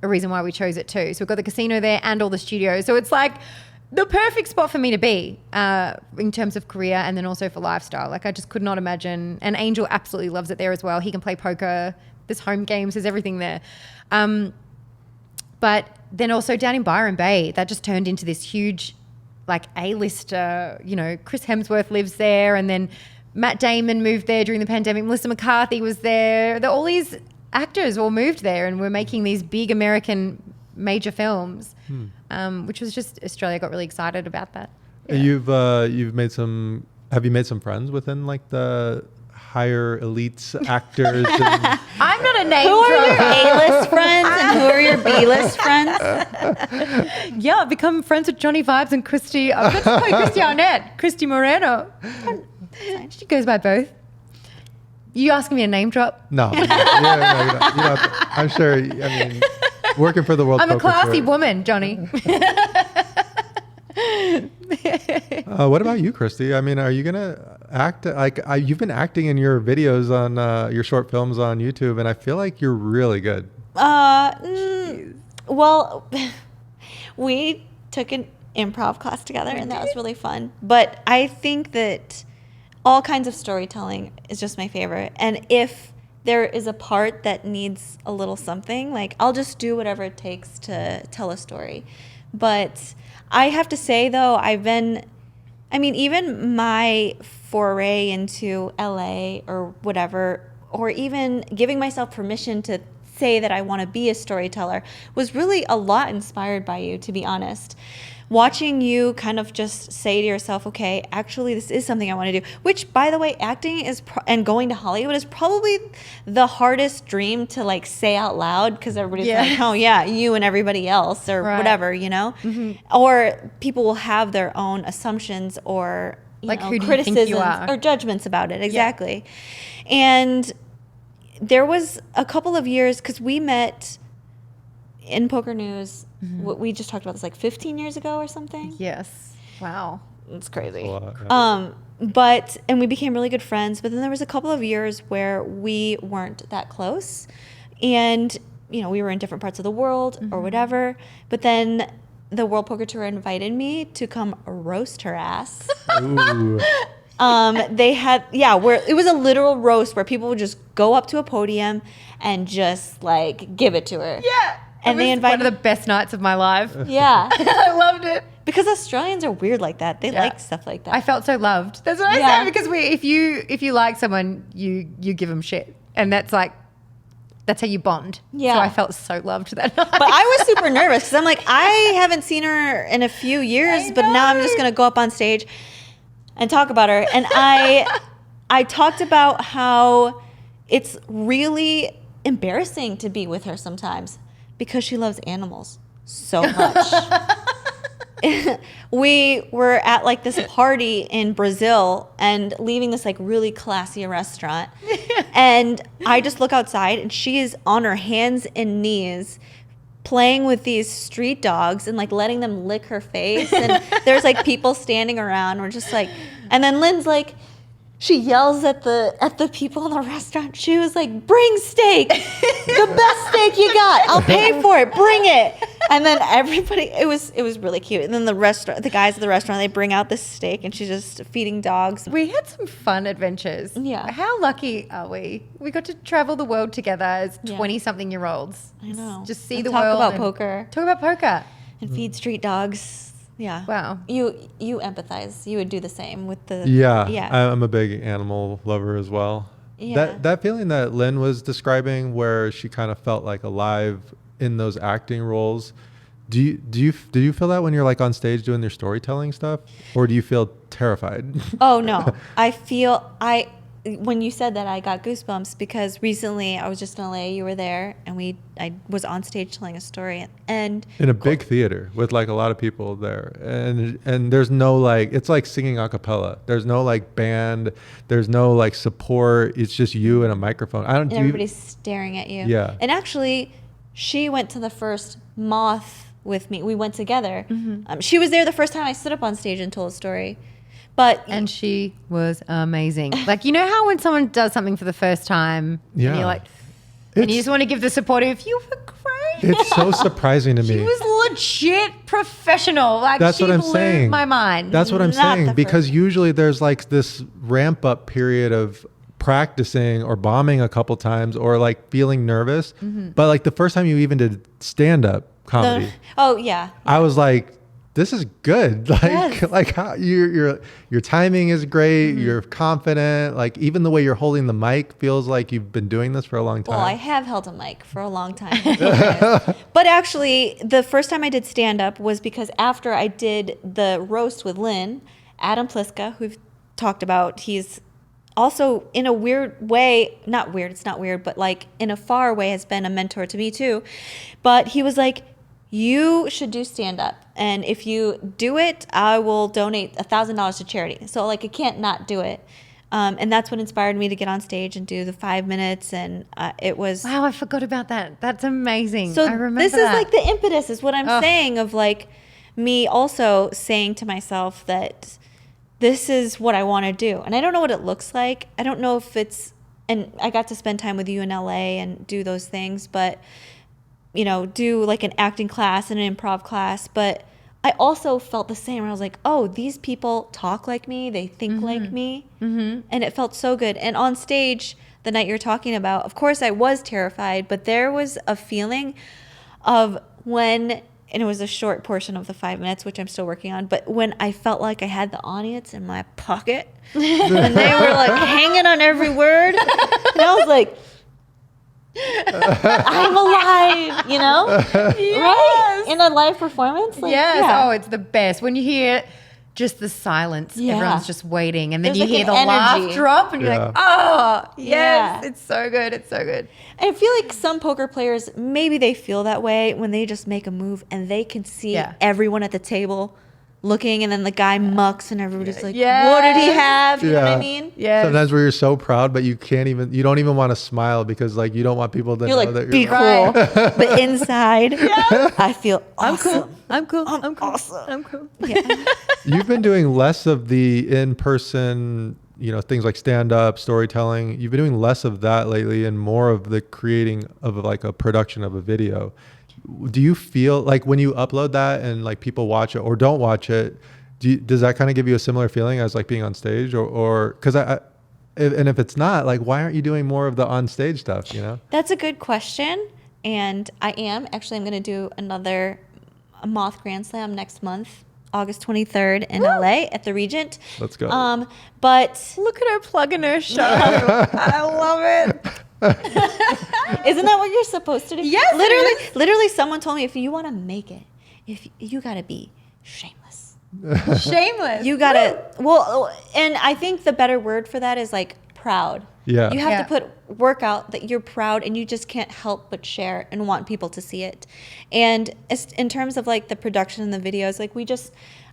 reason why we chose it too. So we've got the casino there and all the studios. So it's like the perfect spot for me to be in terms of career and then also for lifestyle. Like I just could not imagine. And Angel absolutely loves it there as well. He can play poker. There's home games. There's everything there. But then also down in Byron Bay, that just turned into this huge like A-lister, Chris Hemsworth lives there, and then Matt Damon moved there during the pandemic. Melissa McCarthy was there. All these actors all moved there and were making these big American major films, which was just Australia got really excited about that. Yeah. Have you made some friends within like the higher elites actors? I'm not a name Who are your dropper. A-list friends and who are your B-list friends? Yeah, I've become friends with Johnny Vibes and Kristy. Let's play Kristy Arnett, Kristy Moreno. She goes by both. You asking me a name drop? No. You don't have to. I'm sure. I mean, working for the World I'm a Poker classy Tour. woman, Johnny. What about you, Kristy? I mean, are you gonna act? You've been acting in your videos on your short films on YouTube, and I feel like you're really good. Well, we took an improv class together, and that was really fun. But I think that all kinds of storytelling is just my favorite. And if there is a part that needs a little something, like I'll just do whatever it takes to tell a story. But I have to say, though, even my foray into LA or whatever, or even giving myself permission to say that I want to be a storyteller was really a lot inspired by you, to be honest. Watching you kind of just say to yourself, okay, actually this is something I want to do, which, by the way, acting and going to Hollywood is probably the hardest dream to like say out loud, because everybody's like, oh yeah, you and everybody else or whatever, or people will have their own assumptions or who do criticisms you think you are? or judgments about it. Exactly. And there was a couple of years, because we met in Poker News. We just talked about this like 15 years ago or something. Yes. Wow. It's crazy. That's a lot, yeah. And we became really good friends. But then there was a couple of years where we weren't that close. And, we were in different parts of the world or whatever. But then the World Poker Tour invited me to come roast her ass. Ooh. They had, where it was a literal roast where people would just go up to a podium and just like give it to her. Yeah. And they invited one of the best nights of my life. Yeah. I loved it. Because Australians are weird like that. They like stuff like that. I felt so loved. That's what I said, because if you like someone, you give them shit. And that's how you bond. Yeah. So I felt so loved that night. But I was super nervous because I'm like, I haven't seen her in a few years, but now I'm just going to go up on stage and talk about her. And I talked about how it's really embarrassing to be with her sometimes because she loves animals so much. We were at like this party in Brazil and leaving this like really classy restaurant. And I just look outside and she is on her hands and knees playing with these street dogs and like letting them lick her face. And there's like people standing around. We're just like, and then Lynn's like, she yells at the people in the restaurant. She was like, bring steak, the best steak you got. I'll pay for it. Bring it. And then everybody, it was really cute. And then the guys at the restaurant, they bring out this steak and she's just feeding dogs. We had some fun adventures. Yeah. How lucky are we? We got to travel the world together as 20-something-year-olds. I know. Just see And the talk world. about poker. Talk about poker. And feed street dogs. Yeah. Wow. You empathize. You would do the same with the... Yeah. I'm a big animal lover as well. Yeah. That feeling that Lynn was describing, where she kind of felt like alive in those acting roles. Do you feel that when you're like on stage doing your storytelling stuff, or do you feel terrified? Oh no. I when you said that, I got goosebumps because recently I was just in LA. You were there, and I was on stage telling a story, and in a big theater with like a lot of people there, and there's no like, it's like singing a cappella. There's no like band. There's no like support. It's just you and a microphone. and everybody's staring at you. Yeah. And actually, she went to the first Moth with me. We went together. She was there the first time I stood up on stage and told a story. And she was amazing. Like, you know how when someone does something for the first time, Yeah. and you're like, and you just want to give the supportive, you were great. It's so surprising to me. She was legit professional. Like, That's she what I'm blew saying. my mind. That's what I'm Not saying, the because first. usually there's like this ramp up period of practicing or bombing a couple times or like feeling nervous. But like the first time you even did stand up comedy, Oh yeah. I was like, this is good. Like, Yes. like how your timing is great. You're confident. Like even the way you're holding the mic feels like you've been doing this for a long time. Well, I have held a mic for a long time. But actually, the first time I did stand up was because after I did the roast with Lynn, Adam Pliska, who we've talked about, he's also in a weird way, not weird, it's not weird, but like in a far way has been a mentor to me too. But he was like, you should do stand up. And if you do it, I will donate $1,000 to charity. So like I can't not do it. And that's what inspired me to get on stage and do the 5 minutes. And it was. Wow, I forgot about that. That's amazing. So I remember this is that. like the impetus is what I'm saying of like me also saying to myself that this is what I want to do. And I don't know what it looks like. I don't know if it's, and I got to spend time with you in LA and do those things, but you know, do like an acting class and an improv class. But I also felt the same where I was like, oh, these people talk like me. They think like me. And it felt so good. And on stage, the night you're talking about, of course I was terrified, but there was a feeling of when, and it was a short portion of the 5 minutes, which I'm still working on, but when I felt like I had the audience in my pocket and they were like hanging on every word, and I was like, I'm alive, you know? Right? In a live performance? Like, Yes. yeah. Oh, it's the best. When you hear just the silence, Yeah. everyone's just waiting. And then There's you like hear an the laugh energy. drop and you're Yeah. like, oh, yes. Yeah. It's so good. It's so good. I feel like some poker players, maybe they feel that way when they just make a move and they can see Yeah. everyone at the table looking, and then the guy mucks and everybody's like, Yes. what did he have? You know what I Yeah. mean? Yeah. Sometimes where you're so proud, but you don't even want to smile because like you don't want people to You're know like, that be you're cool. But inside, I feel awesome. I'm cool. I'm cool. awesome. I'm cool. You've been doing less of the in-person, things like stand-up, storytelling. You've been doing less of that lately and more of the creating of like a production of a video. Do you feel like when you upload that and like people watch it or don't watch it, does that kind of give you a similar feeling as like being on stage or because if it's not, like, why aren't you doing more of the on-stage stuff, That's a good question. And I'm going to do another Moth Grand Slam next month, August 23rd in LA at the Regent. Let's go. But Look at her plugging her show. I love it. isn't that what you're supposed to do? Yes, it Literally someone told me if you want to make it, if you got to be shameless. Shameless. You got to, well, and I think the better word for that is like proud. Yeah. You have Yeah. to work out that you're proud and you just can't help but share and want people to see it. And in terms of like the production and the videos, like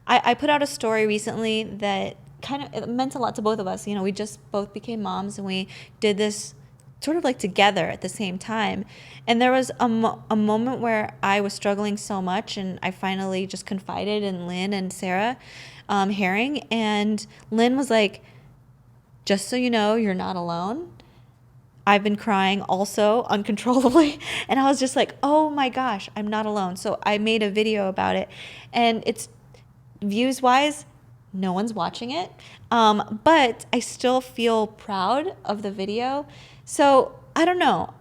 I put out a story recently that it meant a lot to both of us. We just both became moms and we did this sort of like together at the same time. And there was a moment where I was struggling so much and I finally just confided in Lynn and Sarah Herring. And Lynn was like, just so you know, you're not alone. I've been crying also uncontrollably. And I was just like, oh my gosh, I'm not alone. So I made a video about it. And it's views wise, no one's watching it. But I still feel proud of the video. So I don't know.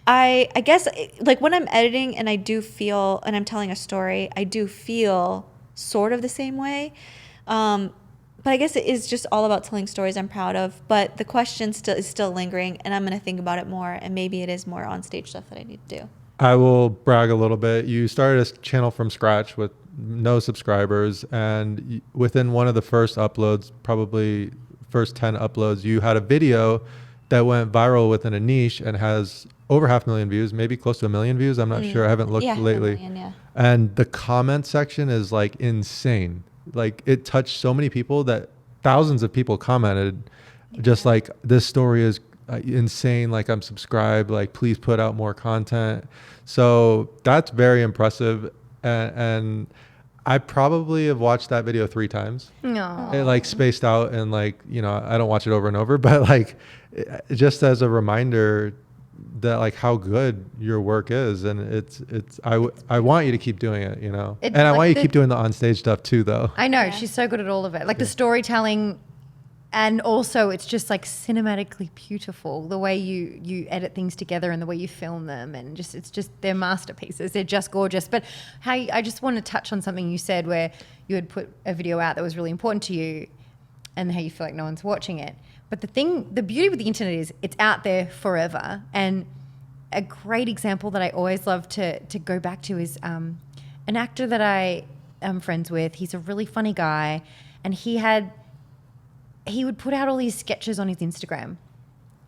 I guess like when I'm editing and I do feel, and I'm telling a story, I do feel sort of the same way. But I guess it is just all about telling stories I'm proud of. But the question is still lingering, and I'm going to think about it more. And maybe it is more on stage stuff that I need to do. I will brag a little bit. You started a channel from scratch with no subscribers, and within one of the first uploads, probably first 10 uploads, you had a video that went viral within a niche and has over 500,000 views, maybe close to 1 million views. I'm not sure. I haven't looked lately. 1 million, yeah. And the comment section is like insane. Like it touched so many people that thousands of people commented just like, this story is insane. Like I'm subscribed, like please put out more content. So that's very impressive. And I probably have watched that video 3 times. No. It like spaced out, and like, you know, I don't watch it over and over, but like just as a reminder that like how good your work is. And I want you to keep doing it, you know, and I want you to keep doing the on-stage stuff too, though. I know, she's so good at all of it. Like the storytelling, and also it's just like cinematically beautiful, the way you edit things together and the way you film them, and just it's just, they're masterpieces. They're just gorgeous. But I just want to touch on something you said where you had put a video out that was really important to you and how you feel like no one's watching it. But the beauty with the internet is it's out there forever. And a great example that I always love to go back to is an actor that I am friends with. He's a really funny guy, and he would put out all these sketches on his Instagram.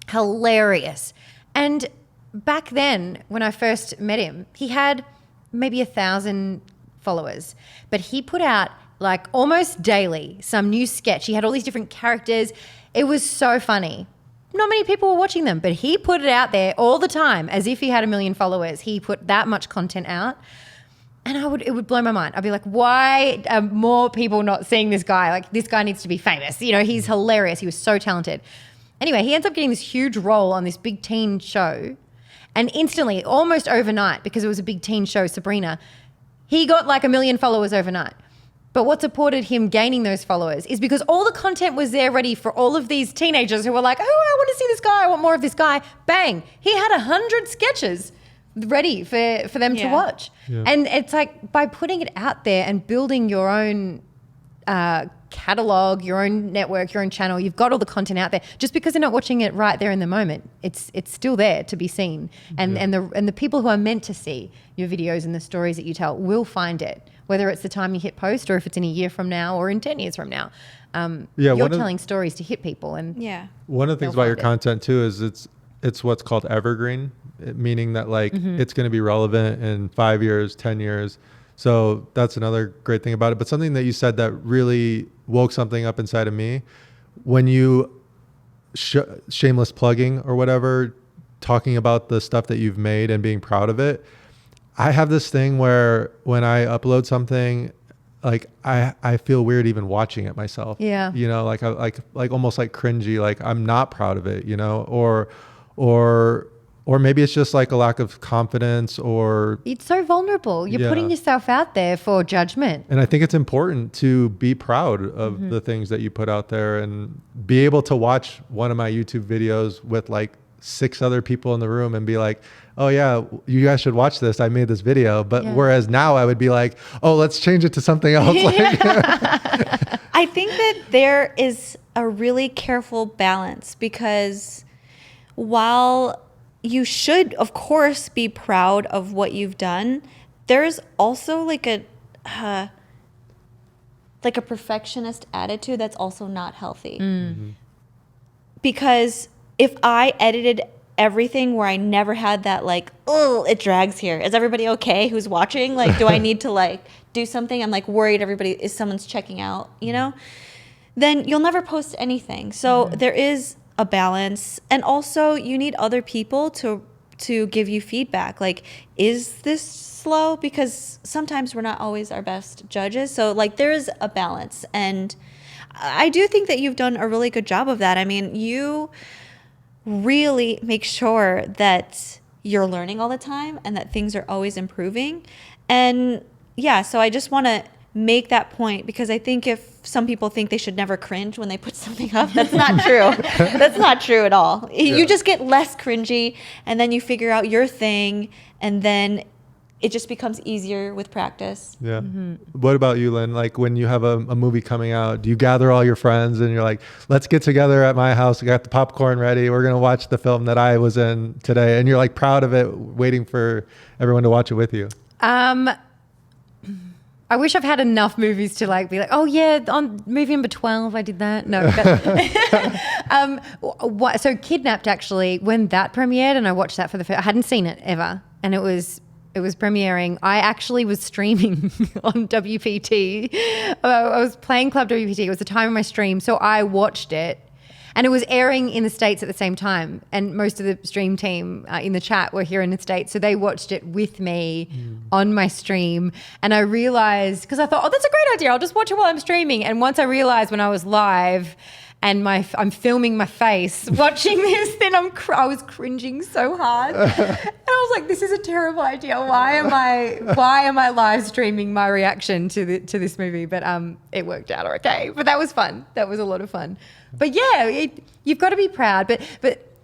Hilarious. And back then, when I first met him, he had maybe 1,000 followers. But he put out like almost daily some new sketch. He had all these different characters. It was so funny. Not many people were watching them, but he put it out there all the time as if he had 1 million followers. He put that much content out. And it would blow my mind. I'd be like, why are more people not seeing this guy? Like, this guy needs to be famous. You know, he's hilarious. He was so talented. Anyway, he ends up getting this huge role on this big teen show. And instantly, almost overnight, because it was a big teen show, Sabrina, he got like 1 million followers overnight. But what supported him gaining those followers is because all the content was there ready for all of these teenagers who were like, oh, I want to see this guy. I want more of this guy. Bang. He had 100 sketches ready for them to watch. Yeah. And it's like, by putting it out there and building your own catalog, your own network, your own channel, you've got all the content out there. Just because they're not watching it right there in the moment, it's still there to be seen. And the people who are meant to see your videos and the stories that you tell will find it, whether it's the time you hit post or if it's in a year from now or in 10 years from now. You're telling stories to hit people. And one of the things about your content too is it's what's called evergreen, meaning that like it's going to be relevant in 5 years, 10 years. So that's another great thing about it. But something that you said that really woke something up inside of me, when you shameless plugging or whatever, talking about the stuff that you've made and being proud of it. I have this thing where when I upload something, like I feel weird even watching it myself. Yeah. You know, like almost like cringy, like I'm not proud of it, you know, or maybe it's just like a lack of confidence, or it's so vulnerable. You're putting yourself out there for judgment. And I think it's important to be proud of the things that you put out there, and be able to watch one of my YouTube videos with like 6 other people in the room and be like, oh yeah, you guys should watch this. I made this video. But whereas now I would be like, oh, let's change it to something else. I think that there is a really careful balance, because while you should, of course, be proud of what you've done, there's also like a perfectionist attitude that's also not healthy. Because if I edited everything where I never had that like, oh, it drags here. Is everybody okay who's watching? Like, do I need to like do something? I'm like worried is someone's checking out, you know? Then you'll never post anything. So there is a balance. And also you need other people to give you feedback. Like, is this slow? Because sometimes we're not always our best judges. So like there is a balance. And I do think that you've done a really good job of that. I mean, you really make sure that you're learning all the time and that things are always improving. And yeah, so I just want to make that point, because I think if some people think they should never cringe when they put something up, that's not true. That's not true at all. You just get less cringy, and then you figure out your thing, and then it just becomes easier with practice. Yeah. What about you, Lynn? Like, when you have a movie coming out, do you gather all your friends and you're like, let's get together at my house. We got the popcorn ready. We're going to watch the film that I was in today. And you're like proud of it, waiting for everyone to watch it with you. I wish I've had enough movies to like be like, oh yeah, on movie number 12 I did that. No, but so Kidnapped, actually, when that premiered and I watched that for the first, I hadn't seen it ever, and it was premiering. I actually was streaming on WPT. I was playing Club WPT. It was the time of my stream, so I watched it. And it was airing in the States at the same time. And most of the stream team in the chat were here in the States. So they watched it with me on my stream. And I realized, because I thought, oh, that's a great idea. I'll just watch it while I'm streaming. And once I realized when I was live and I'm filming my face watching this, then I was cringing so hard. And I was like, this is a terrible idea. Why am I live streaming my reaction to this movie? But it worked out okay. But that was fun. That was a lot of fun. But yeah, you've got to be proud. But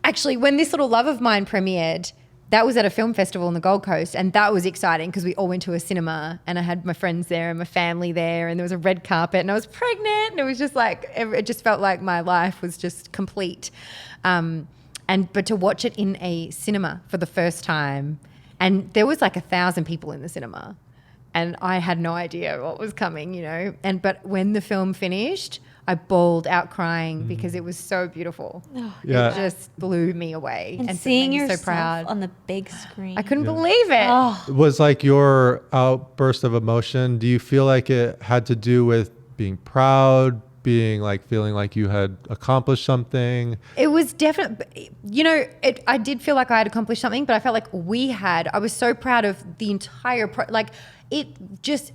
actually, when This Little Love of Mine premiered, that was at a film festival on the Gold Coast, and that was exciting because we all went to a cinema, and I had my friends there and my family there, and there was a red carpet, and I was pregnant, and it was just like, it just felt like my life was just complete. But to watch it in a cinema for the first time, and there was like 1,000 people in the cinema, and I had no idea what was coming, but when the film finished, I bawled out crying because it was so beautiful. Oh, Yeah. It just blew me away. And so it seeing made me yourself so proud. on the big screen. I couldn't believe it. Oh, Was like your outburst of emotion, do you feel like it had to do with being proud, being like feeling like you had accomplished something? It was definitely, I did feel like I had accomplished something, but I felt like I was so proud of the entire, it just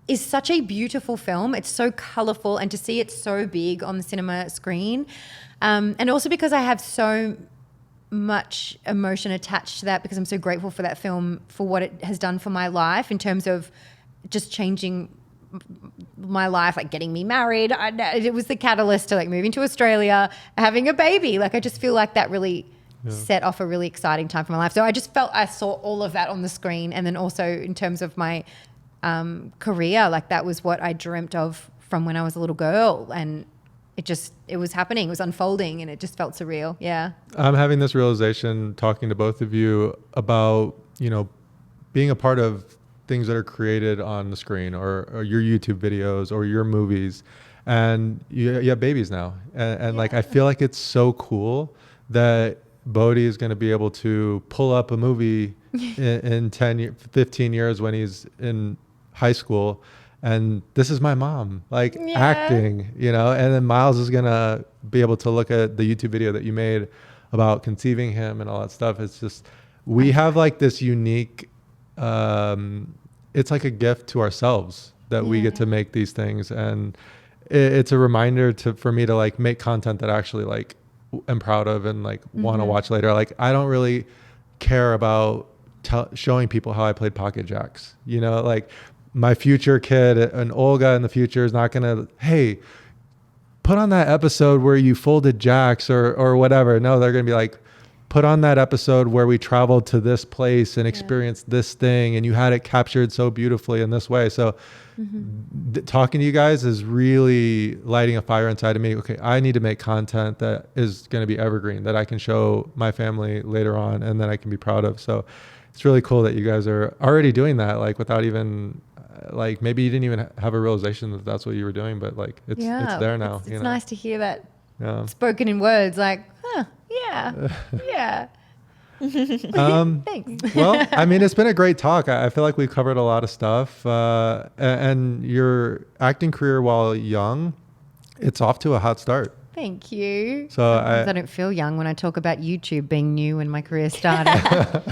is such a beautiful film. It's so colorful, and to see it so big on the cinema screen. And also because I have so much emotion attached to that, because I'm so grateful for that film, for what it has done for my life in terms of just changing my life, like getting me married. It was the catalyst to like moving to Australia, having a baby. Like I just feel like that really set off a really exciting time for my life. So I just felt I saw all of that on the screen. And then also in terms of my career, like that was what I dreamt of from when I was a little girl, and it was happening, it was unfolding, and it just felt surreal. Yeah. I'm having this realization talking to both of you about, being a part of things that are created on the screen, or your YouTube videos or your movies, and you have babies now. And like, I feel like it's so cool that Bodhi is going to be able to pull up a movie in 15 years when he's in high school, and this is my mom acting, and then Miles is gonna be able to look at the YouTube video that you made about conceiving him and all that stuff. It's just, we have like this unique, it's like a gift to ourselves that we get to make these things, and it's a reminder for me to like make content that I actually like am proud of and like want to watch later. Like I don't really care about showing people how I played pocket jacks, like my future kid and Olga in the future is not going to, hey, put on that episode where you folded jacks or whatever. No, they're going to be like, put on that episode where we traveled to this place and experienced this thing, and you had it captured so beautifully in this way. So talking to you guys is really lighting a fire inside of me. Okay, I need to make content that is going to be evergreen, that I can show my family later on and that I can be proud of. So it's really cool that you guys are already doing that, like without even, like maybe you didn't even have a realization that that's what you were doing, but like it's there now. It's nice to hear that spoken in words, like, yeah. Thanks. Well, I mean, it's been a great talk. I feel like we've covered a lot of stuff, and your acting career while young, it's off to a hot start. Thank you. So I don't feel young when I talk about YouTube being new when my career started.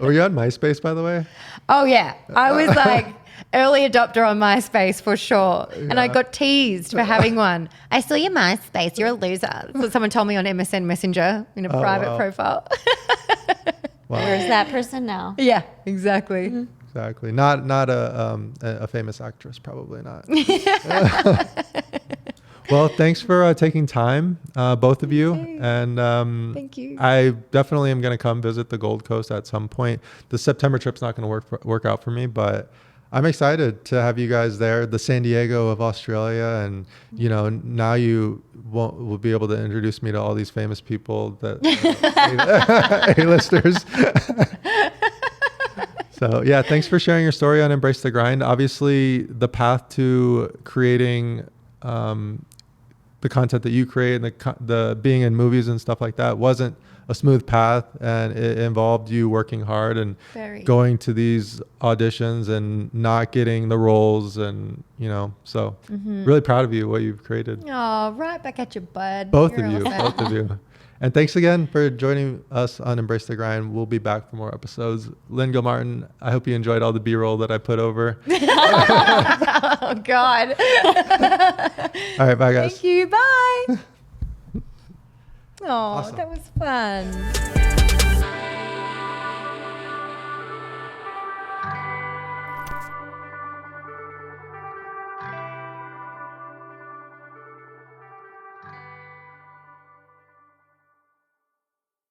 Were you on MySpace, by the way? Oh, yeah. I was like early adopter on MySpace for sure. Yeah. And I got teased for having one. I saw your MySpace. You're a loser. That's what someone told me on MSN Messenger in a private profile. Wow. Where's that person now? Yeah, exactly. Mm-hmm. Exactly. Not a famous actress, probably not. Well, thanks for taking time, both of you. And thank you. I definitely am going to come visit the Gold Coast at some point. The September trip's not going to work out for me, but I'm excited to have you guys there. The San Diego of Australia, and now you will be able to introduce me to all these famous people that A-listers. So yeah, thanks for sharing your story on Embrace the Grind. Obviously, the path to creating the content that you create and the being in movies and stuff like that wasn't a smooth path, and it involved you working hard and going to these auditions and not getting the roles, and so really proud of you, what you've created. Oh, right back at you, bud. Both You're of awesome. you. And thanks again for joining us on Embrace the Grind. We'll be back for more episodes. Lynn Gilmartin, I hope you enjoyed all the B-roll that I put over. Oh, God. All right, bye, guys. Thank you. Bye. Oh, Awesome. that was fun.